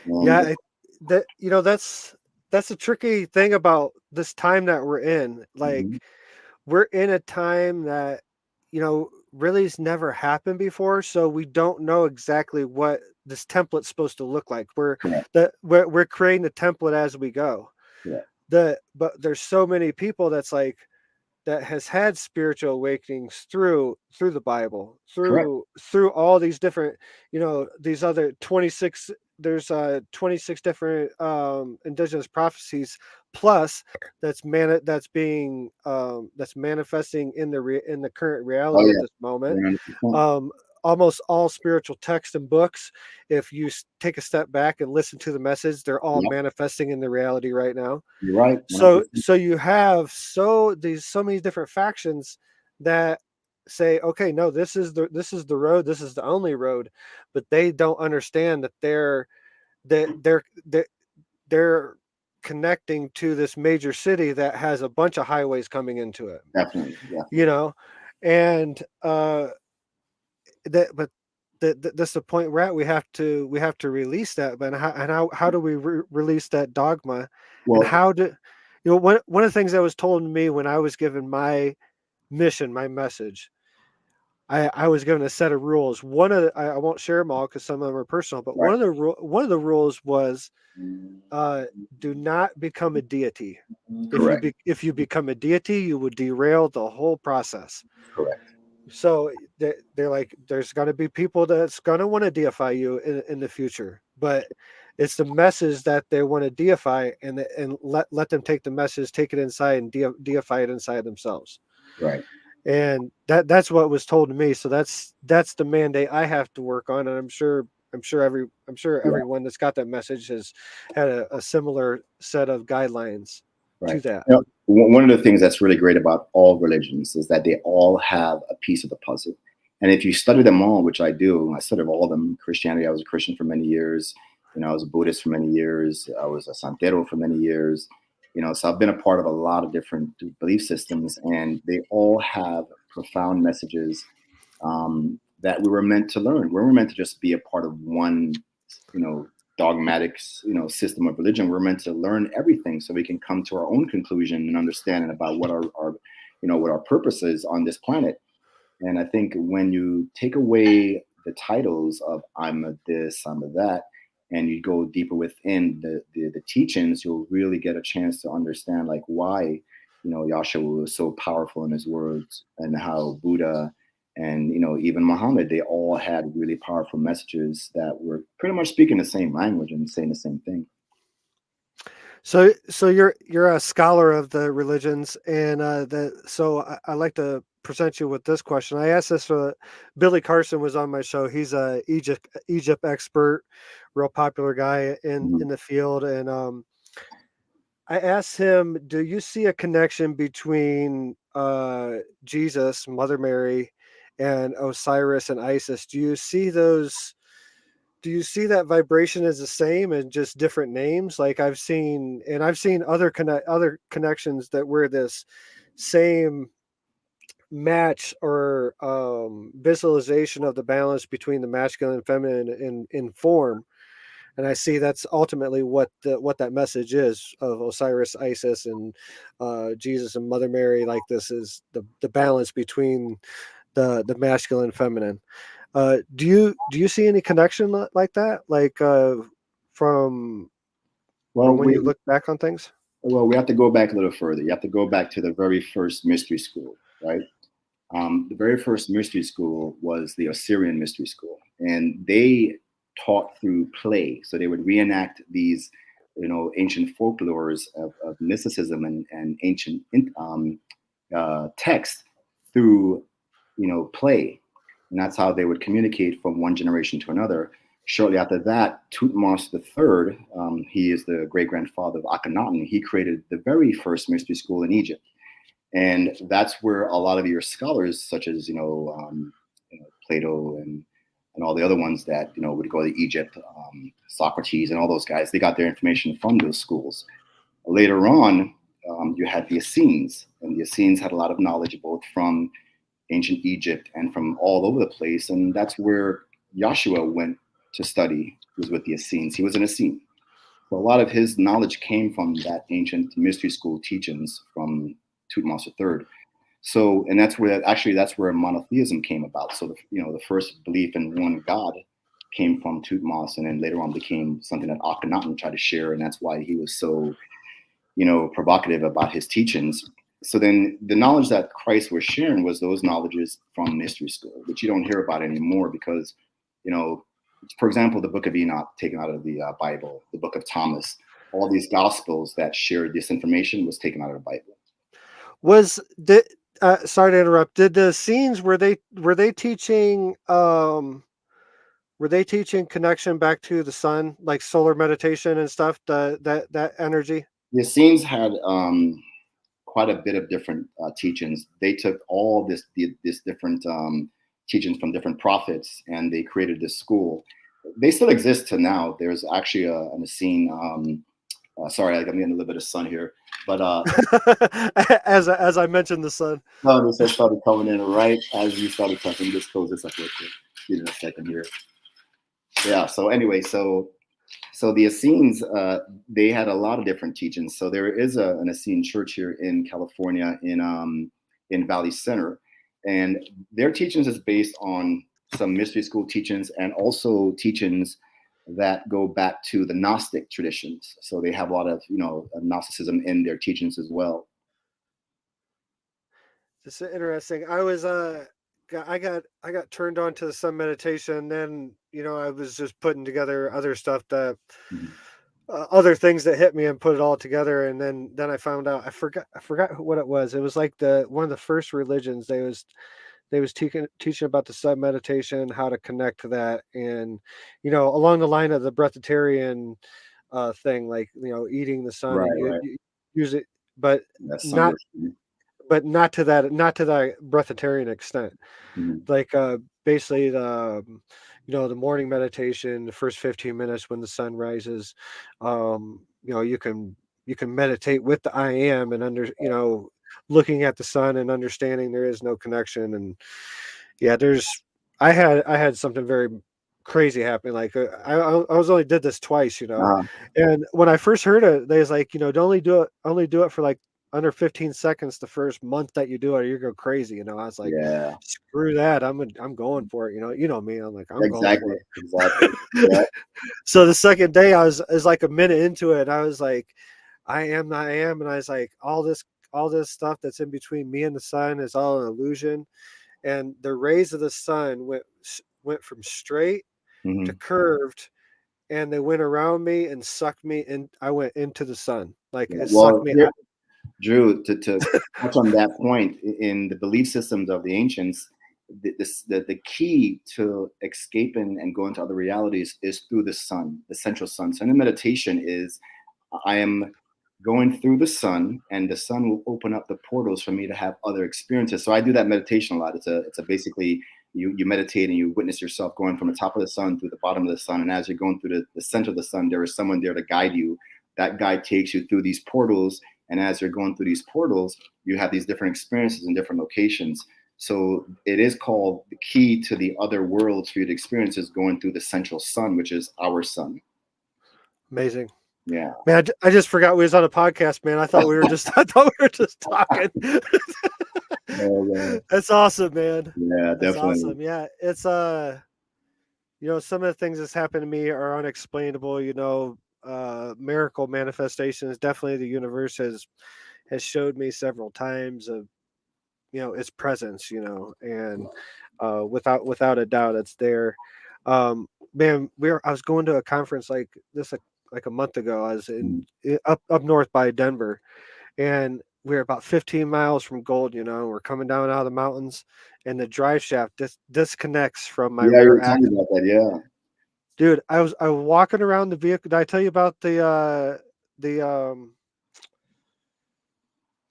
Yeah, that's a tricky thing about this time that we're in. Mhm. Like, we're in a time that really has never happened before, so we don't know exactly what this template's supposed to look like. Correct. We're creating the template as we go. Correct. But there's so many people that has had spiritual awakenings through the Bible, Correct. through all these different, these other 26, there's 26 different indigenous prophecies plus that's being that's manifesting in the current Oh reality at yeah, this moment. 100%. um Almost all spiritual texts and books, if you take a step back and listen to the message, they're all Yep, manifesting in the reality right now. you're right. So 100%. you have so many different factions that say, okay, no, this is the road, this is the only road, but they don't understand that they're connecting to this major city that has a bunch of highways coming into it, Definitely, yeah, you know, and that but that's the point we're at. We have to release that, but how do we release that dogma, and well, how do one of the things that was told to me when I was given my mission, my message, I was given a set of rules. I won't share them all because some of them are personal, but right, one of the rules was, uh, do not become a deity. correct, If you become a deity, you would derail the whole process. correct, So they're like, there's going to be people that's going to want to deify you in the future, but it's the message that they want to deify, and let them take the message, take it inside, and deify it inside themselves. right, And that's what was told to me. So that's the mandate I have to work on, and I'm sure yeah, everyone that's got that message has had a similar set of guidelines to right. that. One of the things that's really great about all religions is that they all have a piece of the puzzle. And if you study them all, which I do, I studied all of them. Christianity, I was a Christian for many years. I was a Buddhist for many years. I was a Santero for many years. So I've been a part of a lot of different belief systems, and they all have profound messages that we were meant to learn. We were meant to just be a part of one, you know, dogmatic, system of religion. We're meant to learn everything so we can come to our own conclusion and understanding about what what our purpose is on this planet. And I think when you take away the titles of I'm a this, I'm a that, and you go deeper within the teachings, you'll really get a chance to understand like why, Yahshua was so powerful in his words, and how Buddha and even Muhammad, they all had really powerful messages that were pretty much speaking the same language and saying the same thing. So you're a scholar of the religions, and I like to present you with this question. I asked this. Billy Carson was on my show. He's a Egypt expert, real popular guy Mhm. in the field, and I asked him, "Do you see a connection between Jesus, Mother Mary, and Osiris and Isis? Do you see that vibration as the same and just different names? Like I've seen other connections that where this same match or visualization of the balance between the masculine and feminine in form, and I see that's ultimately what that message is of Osiris, Isis, and Jesus and Mother Mary. Like this is the balance between the masculine and feminine. Do you see any connection like that, like from Well, when you look back on things? we have to go back a little further. You have to go back to the very first mystery school, right? The very first mystery school was the Assyrian mystery school, and they taught through play. So they would reenact these, ancient folklores of mysticism and ancient text through, play, and that's how they would communicate from one generation to another. Shortly after that, Tutmos III, he is the great grandfather of Akhenaten. He created the very first mystery school in Egypt. And that's where a lot of your scholars, such as Plato and all the other ones that would go to Egypt, Socrates and all those guys, they got their information from those schools. Later on, you had the Essenes, and the Essenes had a lot of knowledge both from ancient Egypt and from all over the place, and that's where Joshua went to study. Was with the Essenes. He was an Essene. So a lot of his knowledge came from that ancient mystery school teachings from Tutmos III. So, and that's where monotheism came about. So, the first belief in one God came from Tutmos, and then later on became something that Akhenaten tried to share, and that's why he was so, provocative about his teachings. So then the knowledge that Christ was sharing was those knowledges from mystery school, which you don't hear about anymore because, you know, for example, the book of Enoch taken out of the Bible, the book of Thomas. all these gospels that shared this information was taken out of the Bible. Was the sorry to interrupt. Did the scenes were they teaching connection back to the sun, like solar meditation and stuff? That energy. The Essenes had quite a bit of different teachings. They took all this different teachings from different prophets, and they created this school. They still exist to now. There's actually an Essene. Sorry, I'm getting a little bit of sun here, but as I mentioned, the sun. no, this has started coming in right as you started talking. Just close this up real quick. Give me a second here. Yeah. So anyway, so the Essenes, they had a lot of different teachings. So there is an Essene church here in California, in Valley Center, and their teachings is based on some mystery school teachings and also teachings that go back to the Gnostic traditions. So they have a lot of Gnosticism in their teachings as well. It's interesting. I got turned on to some meditation. Then I was just putting together other stuff that other things that hit me and put it all together. And then I found out I forgot what it was. It was like one of the first religions. They was teaching about the sun meditation, how to connect to that, and along the line of the breatharian thing, like eating the sun, and Right. you use it, but That's not not to that breatharian extent. Like basically the morning meditation, the first 15 minutes when the sun rises, you can meditate with the I am, and looking at the sun and understanding there is no connection. And yeah, I had something very crazy happen. Like I was only did this twice, and when I first heard it, they was like, to only do it for like under 15 seconds the first month that you do it, or you go crazy. I was like, yeah, screw that. I'm going for it. You know me. I'm like, I'm going for it. Exactly. Yeah. So the second day I was like a minute into it, and I was like, I am, and I was like, all this stuff that's in between me and the sun is all an illusion. And the rays of the sun went from straight to curved, and they went around me and sucked me in. I went into the sun, like it sucked me out. Drew, to touch on that point, in the belief systems of the ancients, the key to escaping and going to other realities is through the sun, the central sun. So in meditation is, I am going through the sun, and the sun will open up the portals for me to have other experiences. So I do that meditation a lot. It's a basically you meditate and you witness yourself going from the top of the sun through the bottom of the sun. And as you're going through the center of the sun, there is someone there to guide you. That guide takes you through these portals. And as you're going through these portals, you have these different experiences in different locations. So it is called the key to the other worlds for you to experience is going through the central sun, which is our sun. Amazing. Yeah. Man, I just forgot we was on a podcast, man. I thought we were just talking. Oh, that's awesome, man. Yeah, that's definitely. Awesome. Yeah. It's some of the things that's happened to me are unexplainable, miracle manifestations. Definitely the universe has showed me several times of its presence, and without a doubt it's there. Man, I was going to a conference like this like a month ago. I was up north by Denver, and we were about 15 miles from gold. We're coming down out of the mountains, and the drive shaft disconnects from my Yeah, you rear were telling axle. me about that. Yeah. Dude, I was walking around the vehicle. Did I tell you about the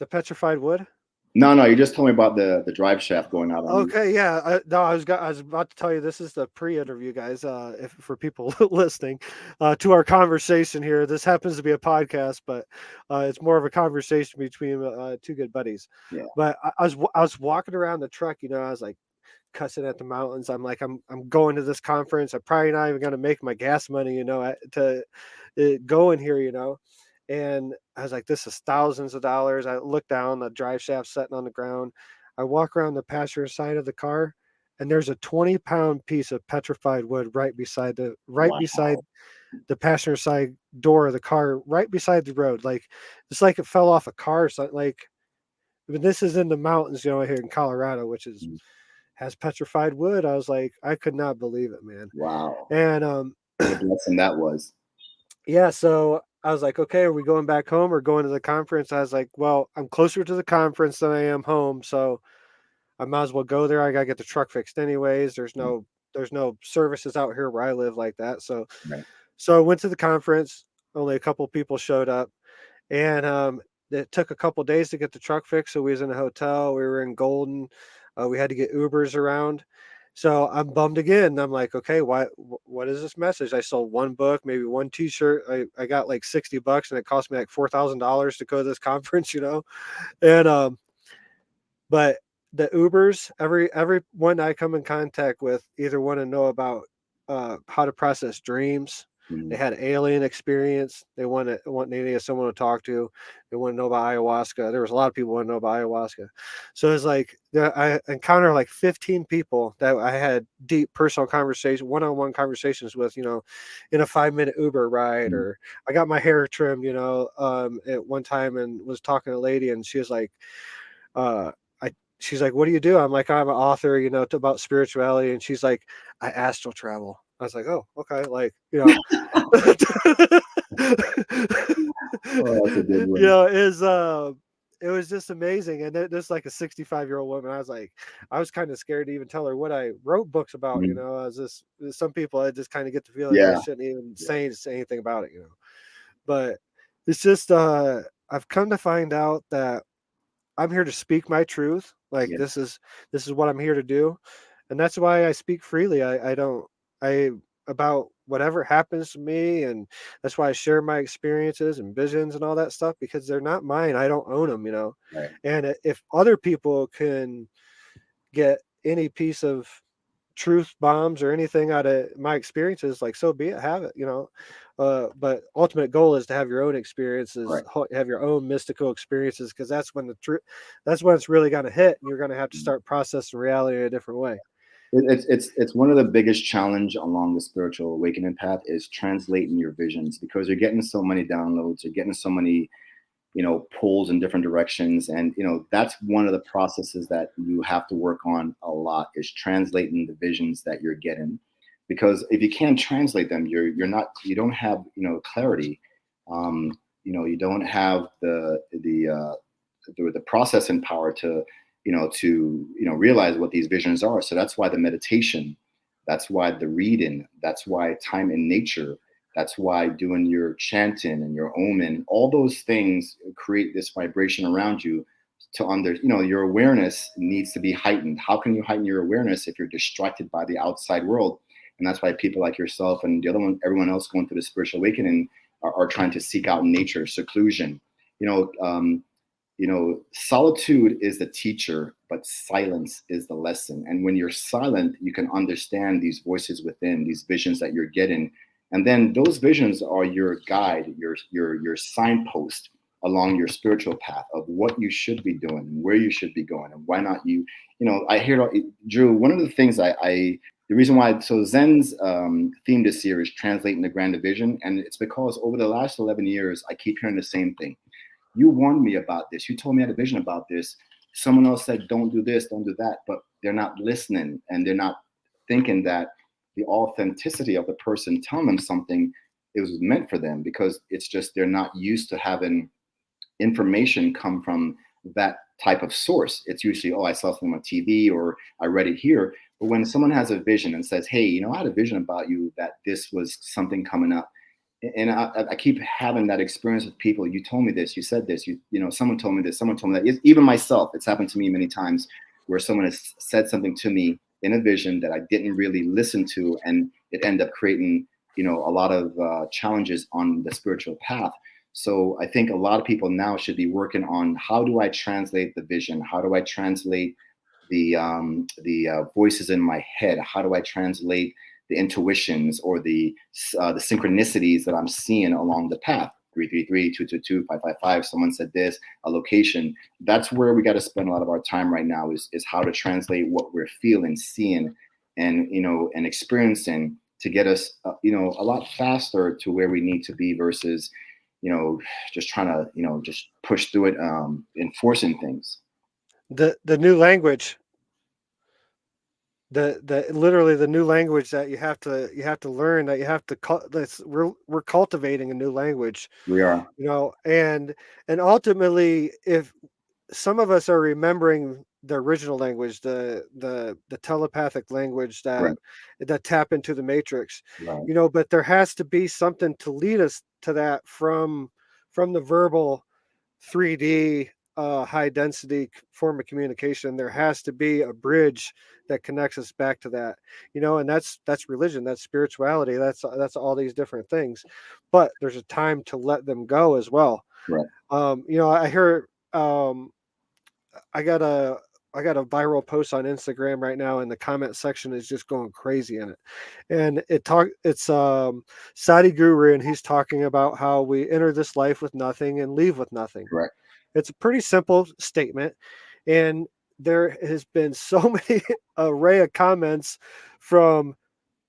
petrified wood? No, you just told me about the drive shaft going out on you. Okay, yeah. I was about to tell you this is the pre-interview, guys. If for people listening to our conversation here, this happens to be a podcast, but it's more of a conversation between two good buddies. Yeah. But I was walking around the truck. I was like cussing at the mountains. I'm like, I'm going to this conference. I'm probably not even going to make my gas money, to go in here, And I was like, this is thousands of dollars. I look down, the drive shaft sitting on the ground. I walk around the passenger side of the car, and there's a 20-pound piece of petrified wood right beside the passenger side door of the car, right beside the road. Like it's like it fell off a car or something. Like, but this is in the mountains, here in Colorado, which has petrified wood. I was like, I could not believe it, man. Wow. And What a blessing that was. yeah, so I was like, okay, are we going back home or going to the conference? I was like, well, I'm closer to the conference than I am home, so I might as well go there. I gotta get the truck fixed anyways. There's no services out here where I live like that. Right. So I went to the conference. Only a couple people showed up, and it took a couple days to get the truck fixed. So we was in a hotel. We were in Golden. We had to get Ubers around. So I'm bummed again. I'm like, okay, what is this message? I sold one book, maybe one T-shirt. I got like $60, and it cost me like $4,000 to go to this conference, And but the Ubers, everyone I come in contact with either want to know about how to process dreams. They Mhm. had alien experience. They need someone to talk to. They want to know about ayahuasca. There was a lot of people want to know about ayahuasca. So it's like I encountered like 15 people that I had deep personal conversation, one-on-one conversations with, in a 5-minute Uber ride, Mhm. or I got my hair trimmed, at one time, and was talking to a lady, and she was like, uh, I she's like, "What do you do?" I'm like, "I'm an author, about spirituality." And she's like, "I astral travel." I was like, "Oh, okay." Like, Oh, that's a good one. is it was just amazing. And this like a 65-year-old woman. I was kind of scared to even tell her what I wrote books about. Mhm. As this some people, I just kind of get the feeling I Yeah. shouldn't even Yeah. say anything about it. But it's just I've come to find out that I'm here to speak my truth. Like, Yeah. this is what I'm here to do, and that's why I speak freely. I don't I about whatever happens to me, and that's why I share my experiences and visions and all that stuff, because they're not mine. I don't own them. Right. And if other people can get any piece of truth bombs or anything out of my experiences, like, so be it, have it. But ultimate goal is to have your own experiences, Right. have your own mystical experiences, because that's when it's really going to hit, and you're going to have to start processing reality in a different way. It's one of the biggest challenge along the spiritual awakening path is translating your visions, because you're getting so many downloads, you're getting so many pulls in different directions, and that's one of the processes that you have to work on a lot, is translating the visions that you're getting, because if you can't translate them, you don't have clarity. You don't have the processing power to realize what these visions are. So that's why the meditation, that's why the reading, that's why time in nature, that's why doing your chanting and your oming, all those things create this vibration around you. Your awareness needs to be heightened. How can you heighten your awareness if you're distracted by the outside world? And that's why people like yourself and the other one, everyone else going through the spiritual awakening, are trying to seek out nature, seclusion. You know, um, Solitude is the teacher, but silence is the lesson. And when you're silent, you can understand these voices within, these visions that you're getting. And then those visions are your guide, your signpost along your spiritual path of what you should be doing and where you should be going and why not you. I hear Drew. One of the things the reason why, so Zen's theme this year is translating the grand division, and it's because over the last 11 years, I keep hearing the same thing. You warned me about this. You told me I had a vision about this. Someone else said, don't do this, don't do that. But they're not listening, and they're not thinking that the authenticity of the person telling them something, it was meant for them, because it's just they're not used to having information come from that type of source. It's usually, oh, I saw something on TV or I read it here. But when someone has a vision and says, hey, I had a vision about you that this was something coming up, and I keep having that experience with people. You told me this, you said this, someone told me this, someone told me that. Even myself, it's happened to me many times where someone has said something to me in a vision that I didn't really listen to, and it ended up creating, a lot of challenges on the spiritual path. So I think a lot of people now should be working on, how do I translate the vision? How do I translate the voices in my head? How do I translate the intuitions or the synchronicities that I'm seeing along the path? 333, 222, 555. Someone said this, a location. That's where we got to spend a lot of our time right now, is how to translate what we're feeling, seeing, and experiencing, to get us, a lot faster to where we need to be, versus, just trying to, just push through it, enforcing things. The new language the literally the new language that you have to learn, that you have to that's we're cultivating a new language, We are. and ultimately, if some of us are remembering the original language, the telepathic language Right. that tap into the matrix, Right. but there has to be something to lead us to that from the verbal 3D high density form of communication. There has to be a bridge that connects us back to that, and that's religion, that's spirituality, that's all these different things. But there's a time to let them go as well. Right. I hear I got a I got a viral post on Instagram right now, and the comment section is just going crazy in it. And it's Sadi Guru, and he's talking about how we enter this life with nothing and leave with nothing. Right. It's a pretty simple statement, and there has been so many array of comments from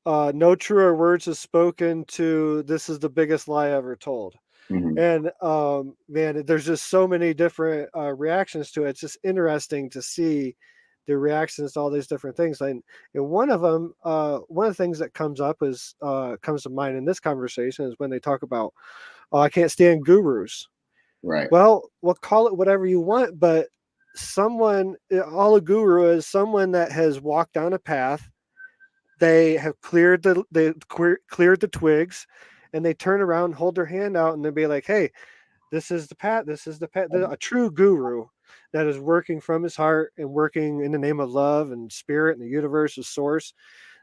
no truer words is spoken to this is the biggest lie ever told. Hmm. And man, there's just so many different reactions to it. It's just interesting to see the reactions to all these different things. And one of them, one of the things that comes to mind in this conversation is when they talk about, oh, I can't stand gurus. Right. Well, we'll call it whatever you want, but all a guru is someone that has walked down a path. They have cleared the twigs, and they turn around, hold their hand out, and they'll be like, "Hey, this is the path. This is the path." A true guru that is working from his heart and working in the name of love and spirit and the universe, the source.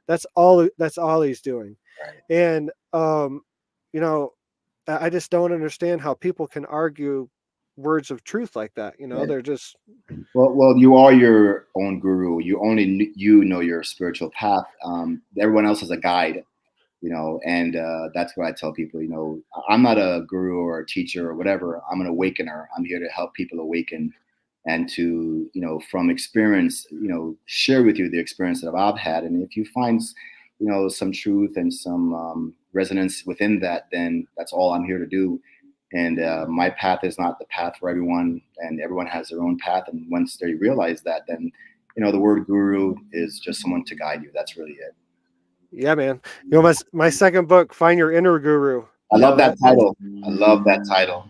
That's all. That's all he's doing. Right. And you know, I just don't understand how people can argue words of truth like that. Right. They're just Well, you are your own guru. You only you know your spiritual path. Everyone else is a guide, and that's what I tell people. I'm not a guru or a teacher or whatever. I'm an awakener. I'm here to help people awaken, and to from experience, share with you the experience that I've had. And if you find some truth and some resonance within that, then that's all I'm here to do. And my path is not the path for everyone, and everyone has their own path. And once they realize that, then the word guru is just someone to guide you. That's really it. yeah, man. My second book, Find Your Inner Guru. I love that That's title. I love that title.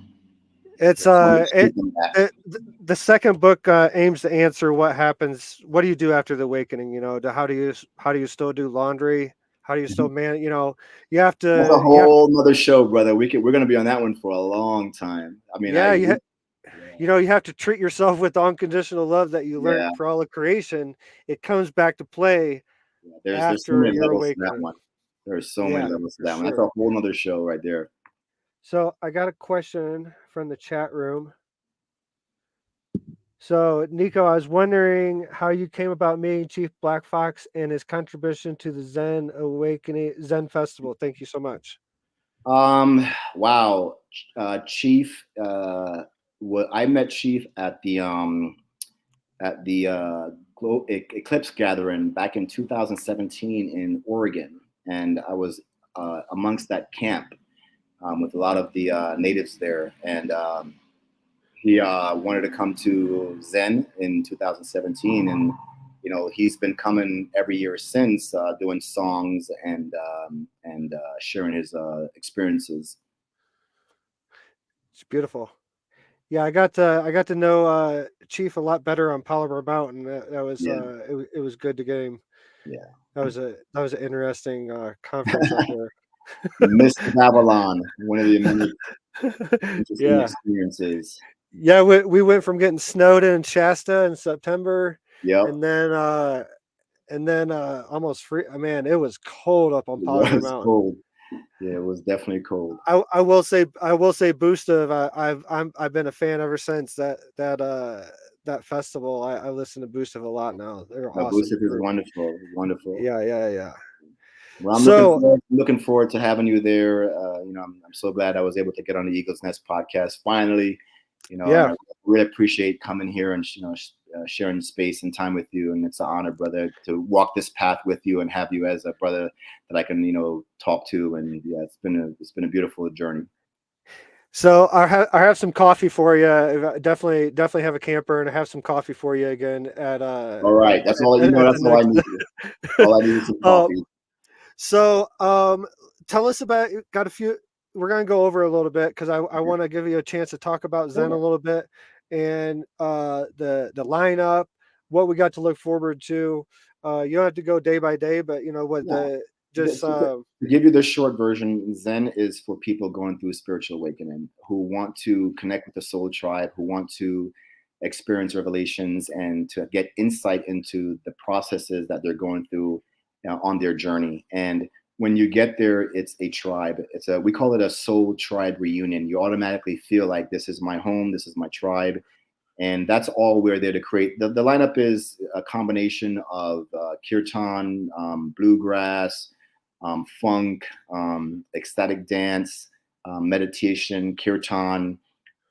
it's the second book aims to answer what happens. What do you do after the awakening? How do you still do laundry? How do you still man? You have That's a to whole nother show, brother. We're gonna be on that one for a long time. I mean, yeah, you have to treat yourself with the unconditional love that you learned yeah, for all of creation. It comes back to play there's so after many your levels to that awakening. one. There's so many Yeah, levels to for that one. That's a sure. whole nother show right there. So I got a question from the chat room. So, Nico, I was wondering how you came about meeting Chief Black Fox and his contribution to the Zen Festival. Thank you so much. Wow, Chief. I met Chief at the Eclipse Gathering back in 2017 in Oregon, and I was amongst that camp with a lot of the natives there, and he wanted to come to Zen in 2017, and he's been coming every year since, doing songs and sharing his experiences. It's beautiful. Yeah, I got to know Chief a lot better on Palomar Mountain. That was Yeah, it was good to get him. yeah. That was an interesting conference up there. Mr. Babylon, one of the many interesting Yeah. experiences. Yeah, we went from getting snowed in Shasta in September, Yep, and then almost free. Man, it was cold up on it Palomar was Mountain. cold. Yeah, it was definitely cold. I will say Boostov. I've been a fan ever since that festival. I listen to Boostov a lot now. They're No, awesome Gustav is group. wonderful, wonderful. Yeah. Well, So looking forward to having you there. I'm so glad I was able to get on the Eagles Nest podcast finally. And yeah, I really appreciate coming here and sharing space and time with you. And it's an honor, brother, to walk this path with you and have you as a brother that I can talk to. And yeah, it's been a beautiful journey. So I have some coffee for you. Definitely have a camper, and I have some coffee for you again All right, that's all you know. at the That's all I next. needed. All I need is some uh, coffee. so tell us about. Got a few. We're gonna go over a little bit because I want to give you a chance to talk about Zen a Sure. little bit and the lineup, what we got to look forward to. You don't have to go day by day, but you know what Yeah. the just To give you the short version, Zen is for people going through spiritual awakening who want to connect with the soul tribe, who want to experience revelations and to get insight into the processes that they're going through on their journey. And when you get there, it's a tribe. We call it a soul tribe reunion. You automatically feel like this is my home, this is my tribe, and that's all we're there to create. The lineup is a combination of kirtan, bluegrass, funk, ecstatic dance, meditation, kirtan,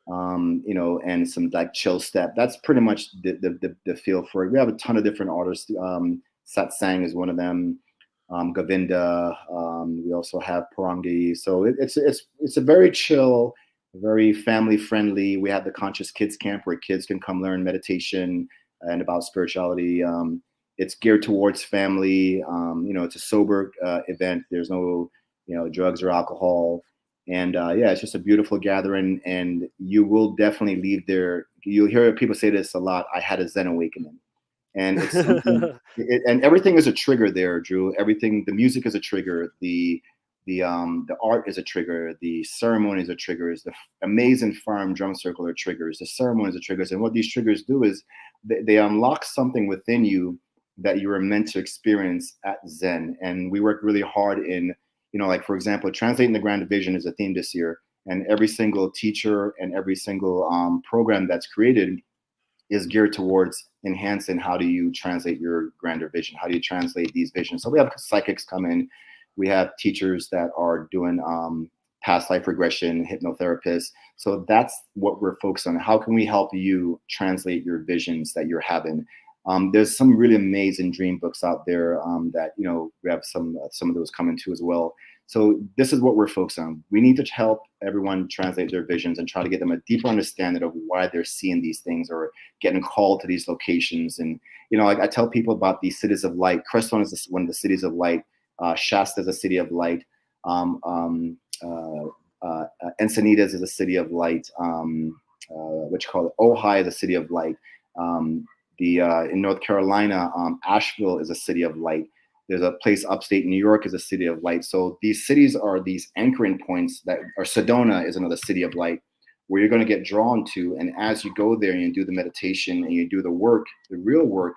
and some like chill step. That's pretty much the feel for it. We have a ton of different artists. Satsang is one of them. Govinda. We also have Parangi. So it's a very chill, very family friendly. We have the Conscious Kids Camp where kids can come learn meditation and about spirituality. It's geared towards family. It's a sober event. There's no drugs or alcohol. And yeah, it's just a beautiful gathering, and you will definitely leave there. You'll hear people say this a lot. I had a Zen awakening, and it's something. And everything is a trigger there, Drew. Everything, the music is a trigger. The art is a trigger. The ceremonies are triggers. The amazing farm drum circle are triggers. The ceremonies are triggers. And what these triggers do is they unlock something within you that you were meant to experience at Zen. And we work really hard in like, for example, translating the grand vision is a theme this year, and every single teacher and every single program that's created is geared towards enhancing how do you translate your grander vision, how do you translate these visions. So we have psychics come in, we have teachers that are doing past life regression, hypnotherapists. So that's what we're focused on. How can we help you translate your visions that you're having? There's some really amazing dream books out there that we have some of those coming too as well. So this is what we're focused on. We need to help everyone translate their visions and try to get them a deeper understanding of why they're seeing these things or getting called to these locations. And I tell people about these cities of light. Crestone is one of the cities of light. Shasta is a city of light. Encinitas is a city of light. What you call it? Ojai is a city of light. In North Carolina, Asheville is a city of light. There's a place upstate New York is a city of light. So these cities are these anchoring points or Sedona is another city of light where you're going to get drawn to. And as you go there and you do the meditation and you do the work, the real work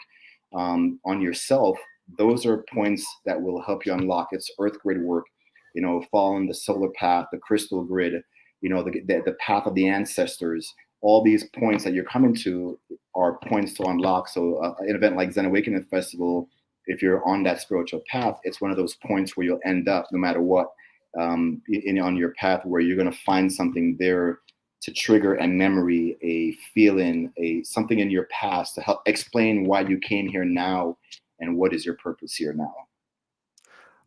on yourself, those are points that will help you unlock. It's earth grid work, following the solar path, the crystal grid, the path of the ancestors. All these points that you're coming to are points to unlock. So an event like Zen Awakening Festival, if you're on that spiritual path, it's one of those points where you'll end up no matter what on your path, where you're going to find something there to trigger a memory, a feeling, something in your past to help explain why you came here now and what is your purpose here now.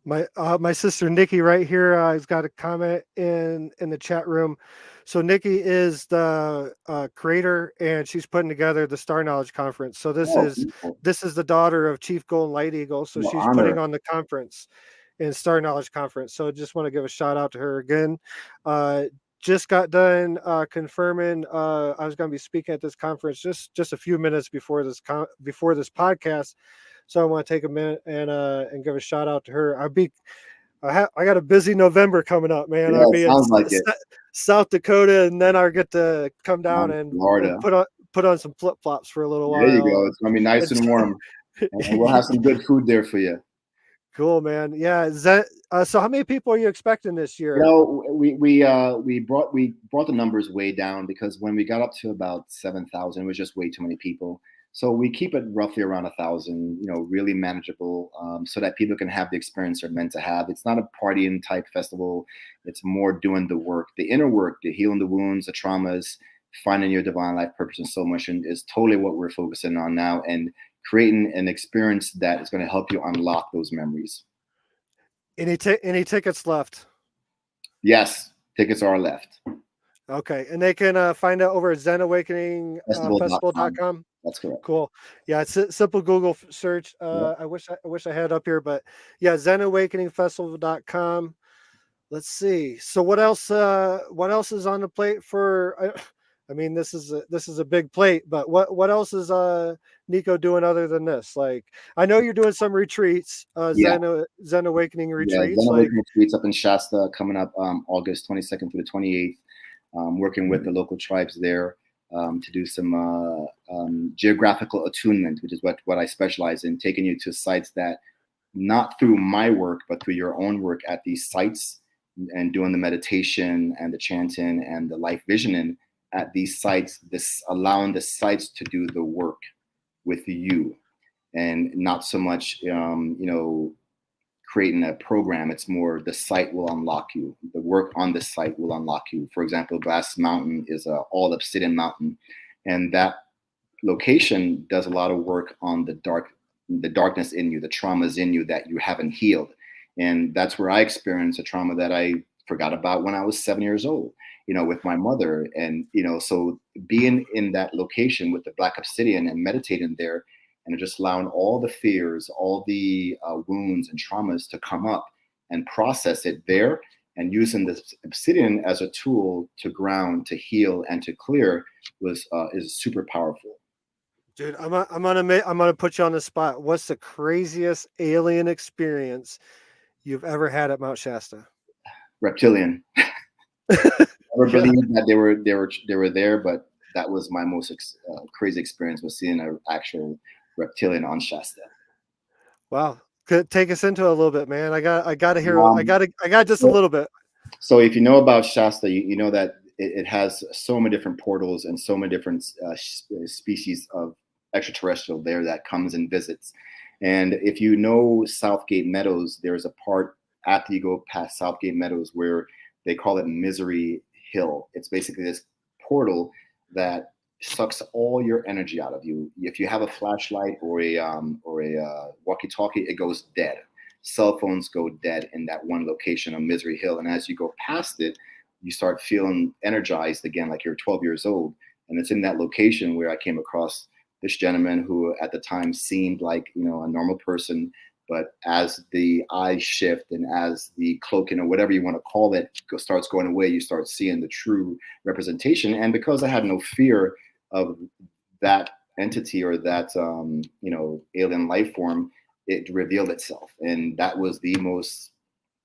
My sister Nikki right here has got a comment in the chat room. So Nikki is the creator, and she's putting together the Star Knowledge Conference. So this is the daughter of Chief Golden Light Eagle. So she's putting on the conference in Star Knowledge Conference. So just want to give a shout out to her again. Just got done confirming I was going to be speaking at this conference just a few minutes before this podcast. So I want to take a minute and give a shout out to her. I got a busy November coming up, man. Yeah, I'll be in like South Dakota, and then I'll get to come down and Florida. put on some flip flops for a little while. There you go. It's gonna be nice and warm, and we'll have some good food there for you. Cool, man. Yeah. So how many people are you expecting this year? We brought the numbers way down because when we got up to about 7,000, it was just way too many people. So we keep it roughly around 1,000, really manageable, so that people can have the experience they're meant to have. It's not a partying type festival. It's more doing the work, the inner work, the healing the wounds, the traumas, finding your divine life purpose and soul mission is totally what we're focusing on now, and creating an experience that is going to help you unlock those memories. Any tickets left? Yes, tickets are left. Okay, and they can find it over at Festival.com. zenawakening festival.com. That's correct. Cool. Yeah, it's a simple Google search. Yeah. I wish I had up here, but yeah, zenawakeningfestival.com. Let's see. So what else is on the plate for I mean this is a big plate, but what else is Niekko doing other than this? Like I know you're doing some retreats, Yeah. Zen Awakening Yeah. retreats. Zen Like Awakening Streets up in Shasta coming up August 22nd through the 28th. Working with the local tribes there to do some geographical attunement, which is what I specialize in, taking you to sites that not through my work, but through your own work at these sites and doing the meditation and the chanting and the life visioning at these sites, this allowing the sites to do the work with you and not so much, creating a program. It's more the site will unlock you. The work on the site will unlock you. For example, Glass Mountain is a all obsidian mountain, and that location does a lot of work on the darkness in you, the traumas in you that you haven't healed. And that's where I experienced a trauma that I forgot about when I was 7 years old, with my mother. And, so being in that location with the black obsidian and meditating there and just allowing all the fears, all the wounds and traumas to come up and process it there and using this obsidian as a tool to ground, to heal, and to clear is super powerful. dude, I'm gonna put you on the spot. What's the craziest alien experience you've ever had at Mount Shasta? Reptilian. Never Yeah. believed that they were there, but that was my most crazy experience, was seeing an actual reptilian on Shasta. Wow. Could take us into it a little bit, man. I gotta hear Um, I got just a so, little bit. so if you know about Shasta, you know that it has so many different portals and so many different species of extraterrestrial there that comes and visits. And if you know Southgate Meadows, there's a part after you go past Southgate Meadows where they call it Misery Hill. It's basically this portal that sucks all your energy out of you. If you have a flashlight or a walkie-talkie, it goes dead. Cell phones go dead in that one location on Misery Hill. And as you go past it, you start feeling energized again, like you're 12 years old. And it's in that location where I came across this gentleman who at the time seemed like, a normal person. But as the eyes shift and as the cloaking or whatever you want to call it starts going away, you start seeing the true representation. And because I had no fear of that entity or that, alien life form, it revealed itself. And that was the most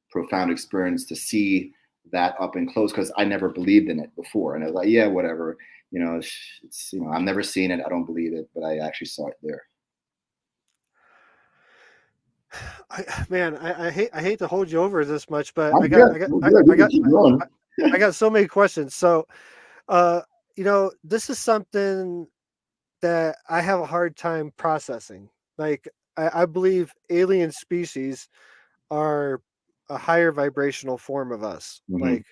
profound experience to see that up and close, because I never believed in it before. And I was like, yeah, whatever. It's I've never seen it. I don't believe it, but I actually saw it there. I hate to hold you over this much, but I'm good. I'm good. You can keep going. I got so many questions. So, uh, this is something that I have a hard time processing. Like, I believe alien species are a higher vibrational form of us. Mhm. Like,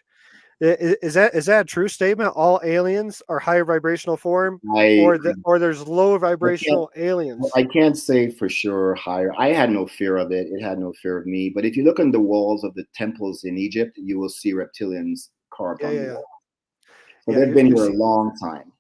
is that a true statement? All aliens are higher vibrational form, I or there's low I can't vibrational aliens? I can't say for sure higher. I had no fear of it. It had no fear of me. But if you look on the walls of the temples in Egypt, you will see reptilians carved Yeah, on yeah, the yeah, wall. So yeah. they've been here a long time.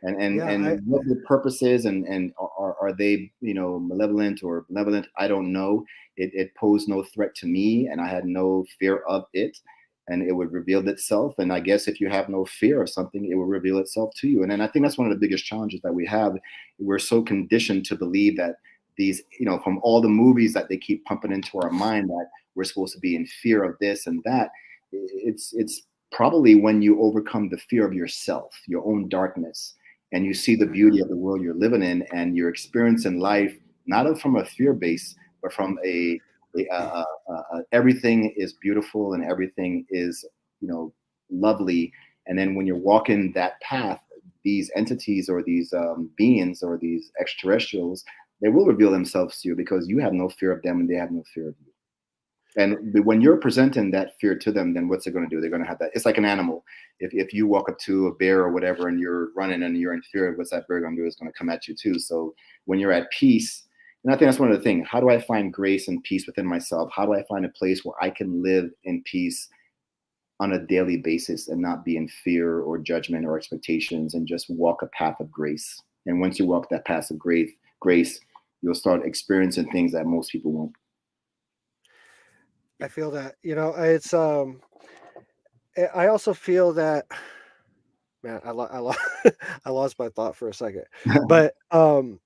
And and Yeah, and what the purpose is, and are they malevolent or benevolent? I don't know. It posed no threat to me, and I had no fear of it, and it would reveal itself. And I guess if you have no fear of something, it will reveal itself to you. And then I think that's one of the biggest challenges that we have. We're so conditioned to believe that these, from all the movies that they keep pumping into our mind, that we're supposed to be in fear of this and that. It's probably when you overcome the fear of yourself, your own darkness, and you see the beauty of the world you're living in, and you're experiencing life not from a fear base, but from everything is beautiful and everything is lovely. And then when you're walking that path, these entities or these beings or these extraterrestrials, they will reveal themselves to you because you have no fear of them and they have no fear of you. And when you're presenting that fear to them, then what's it going to do? They're going to have that. It's like an animal. If you walk up to a bear or whatever and you're running and you're in fear, what's that bear going to do? It's going to come at you too. So when you're at peace, and I think that's one of the things. How do I find grace and peace within myself? How do I find a place where I can live in peace on a daily basis and not be in fear or judgment or expectations, and just walk a path of grace. And once you walk that path of grace, you'll start experiencing things that most people won't. I feel that, it's I also feel that, man, I lost my thought for a second. But the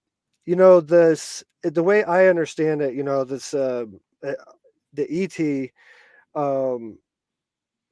way I understand it, this the ET um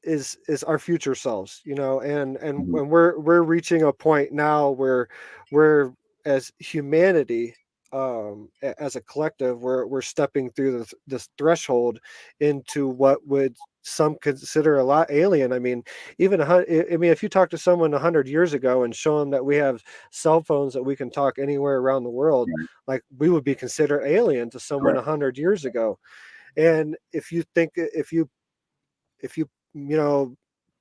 is our future selves, and Mhm. when we're reaching a point now where we're, as humanity, as a collective, we're stepping through this threshold into what would some consider a lot alien. I mean, even I mean, if you talk to someone 100 years ago and show them that we have cell phones that we can talk anywhere around the world, Right. like, we would be considered alien to someone Correct. 100 years ago. And if you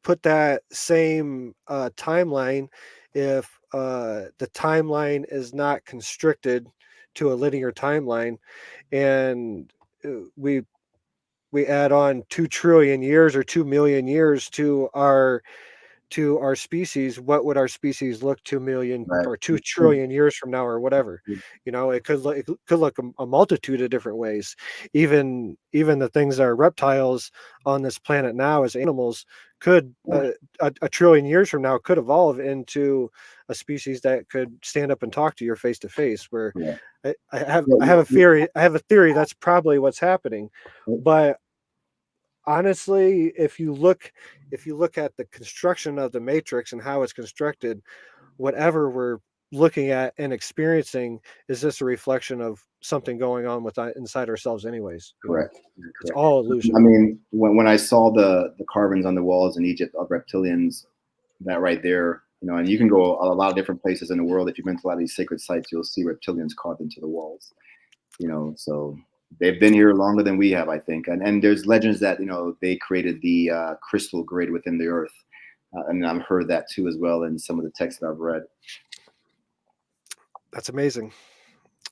put that same timeline, if the timeline is not constricted to a linear timeline, and we add on 2 trillion years or 2 million years to our species, what would our species look 2 million Right. or 2 trillion years from now, or whatever? It could look a multitude of different ways. Even the things that are reptiles on this planet now as animals could, a trillion years from now, could evolve into a species that could stand up and talk to you face to face. Where Yeah. I have Yeah, I have a theory. I have a theory that's probably what's happening. But honestly, if you look at the construction of the matrix and how it's constructed, whatever we're looking at and experiencing is just a reflection of something going on inside ourselves anyways. correct. It's Correct. all I illusion. mean, when I saw the carvings on the walls in Egypt of reptilians, that right there, and you can go a lot of different places in the world. If you've been to a lot of these sacred sites, you'll see reptilians carved into the walls. So they've been here longer than we have, I think. And there's legends that they created the crystal grid within the earth, and I've heard that too as well in some of the texts that I've read. That's amazing.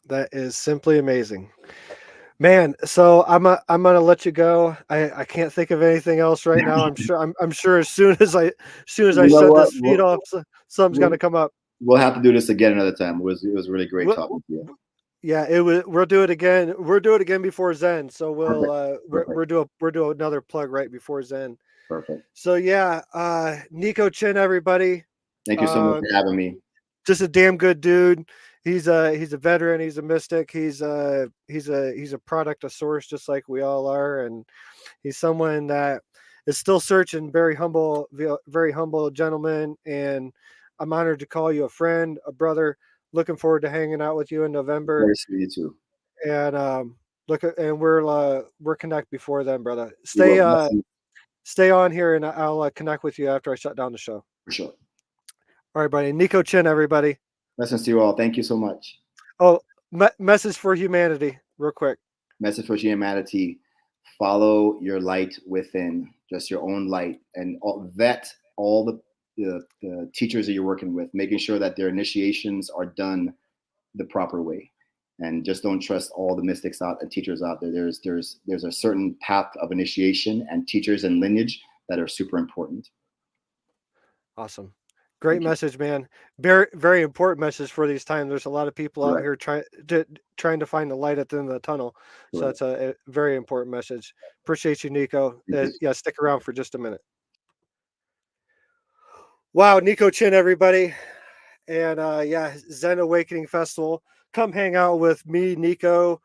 That is simply amazing, man. So I'm gonna let you go. I can't think of anything else right now. I'm sure as soon as I You know shut what? this feed off, something's We'll, gonna come up. we'll have to do this again another time. It was really great We'll, talking to you. yeah, it was. We'll do it again. We'll do it again before Zen. So we'll Perfect. Perfect. we're do another plug right before Zen. Perfect. So yeah, Niekko Chin, everybody. Thank you so much Um, for having me. just a damn good dude. He's a veteran. He's a mystic. He's a product of source, just like we all are, and he's someone that is still searching. Very humble gentleman, and I'm honored to call you a friend, a brother. Looking forward to hanging out with you in November, Very sweet, you too. and we're connect before then, brother. You Stay will. uh Blessings, stay on here, and I'll connect with you after I shut down the show. for sure. All right, buddy. Niekko Chin, everybody. Blessings to you all. Thank you so much. Oh, message for humanity, real quick. Message for humanity: follow your light within, just your own light, and vet all the teachers that you're working with, making sure that their initiations are done the proper way. And just don't trust all the mystics out and teachers out there. There's a certain path of initiation and teachers and lineage that are super important. Awesome. Great Thank you. message, man. Very, very important message for these times. There's a lot of people out Correct. here trying to find the light at the end of the tunnel. So Correct. it's a very important message. Appreciate you, Niekko. Thank you. Yeah, stick around for just a minute. Wow, Niekko Chin, everybody. And yeah, Zen Awakening Festival. Come hang out with me, Niekko,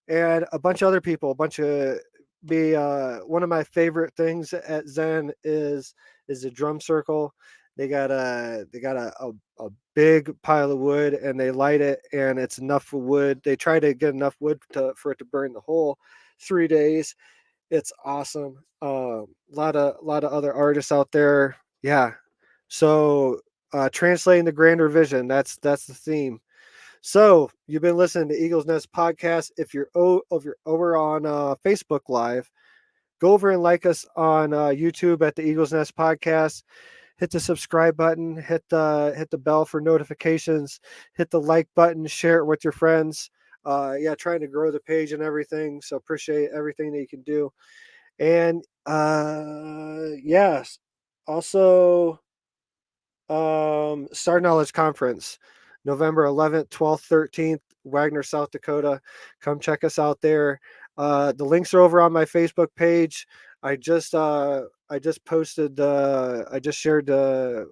and a bunch of other people. A bunch of be one of my favorite things at Zen is the drum circle. They got a big pile of wood, and they light it, and it's enough wood. They try to get enough wood for it to burn the whole 3 days. It's awesome. Lot of other artists out there. Yeah. So translating the grander vision. That's the theme. So you've been listening to Eagle's Nest podcast. If you're over on Facebook Live, go over and like us on YouTube at the Eagle's Nest podcast. Hit the subscribe button. Hit the bell for notifications. Hit the like button. Share it with your friends. Yeah, trying to grow the page and everything. So appreciate everything that you can do. And Yes. Also, Star Knowledge Conference, November 11th, 12th, 13th, Wagner, South Dakota. Come check us out there. The links are over on my Facebook page. I just posted I just shared the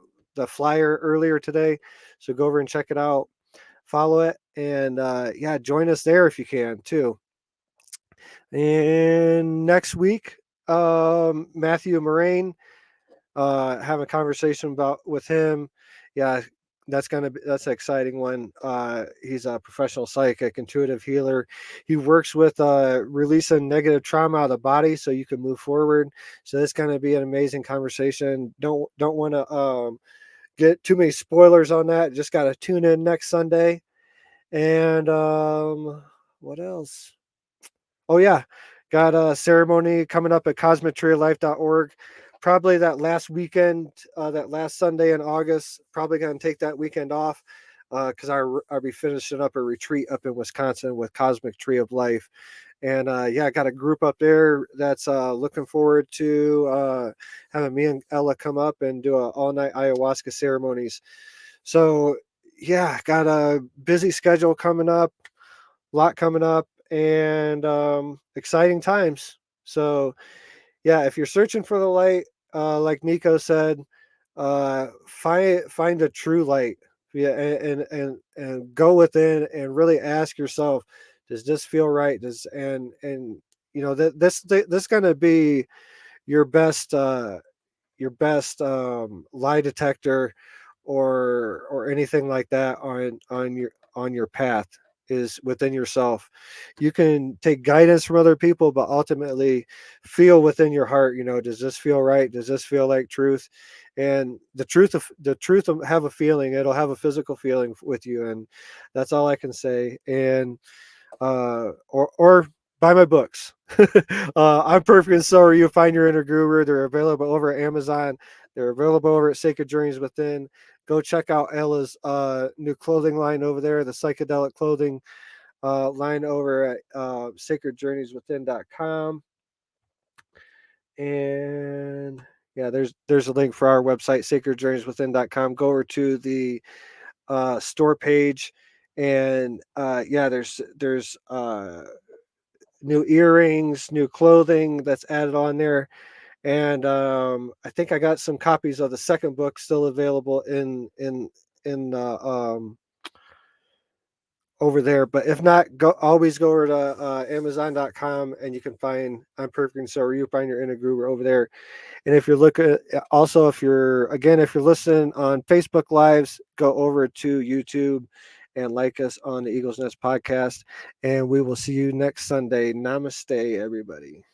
flyer earlier today, so go over and check it out. Follow it, and yeah, join us there if you can too. And next week, Matthew Moraine, have a conversation with him. Yeah, that's an exciting one. He's a professional psychic, intuitive healer. He works with releasing negative trauma out of the body so you can move forward. So that's going to be an amazing conversation. Don't want to get too many spoilers on that. Just got to tune in next Sunday. And what else? Oh yeah, got a ceremony coming up at cosmictreeoflife.org. Probably that last weekend, that last Sunday in August. Probably gonna take that weekend off because I'll be finishing up a retreat up in Wisconsin with Cosmic Tree of Life. And yeah, I got a group up there that's looking forward to having me and Ella come up and do all night ayahuasca ceremonies. So yeah, got a busy schedule coming up, a lot coming up, and exciting times. So yeah, if you're searching for the light, like Niekko said, find a true light. Yeah, and go within and really ask yourself, does this feel right? And you know that this gonna be your best lie detector or anything like that on your path is within yourself. You can take guidance from other people, but ultimately feel within your heart, does this feel right? Does this feel like truth? And the truth will have a feeling. It'll have a physical feeling with you. And that's all I can say. And or buy my books. I'm Perfect and So Are You. Find Your Inner Guru. They're available over at Amazon. They're available over at Sacred Journeys Within. Go check out Ella's new clothing line over there, the psychedelic clothing line over at sacredjourneyswithin.com. And yeah, there's a link for our website, sacredjourneyswithin.com. Go over to the store page, and yeah, there's new earrings, new clothing that's added on there. And I think I got some copies of the second book still available in over there. But if not, always go over to Amazon.com and you can find I'm Perfect and So Are You. Find Your Inner Guru over there. And if you're looking, also if you're listening on Facebook Lives, go over to YouTube and like us on the Eagles Nest podcast. And we will see you next Sunday. Namaste, everybody.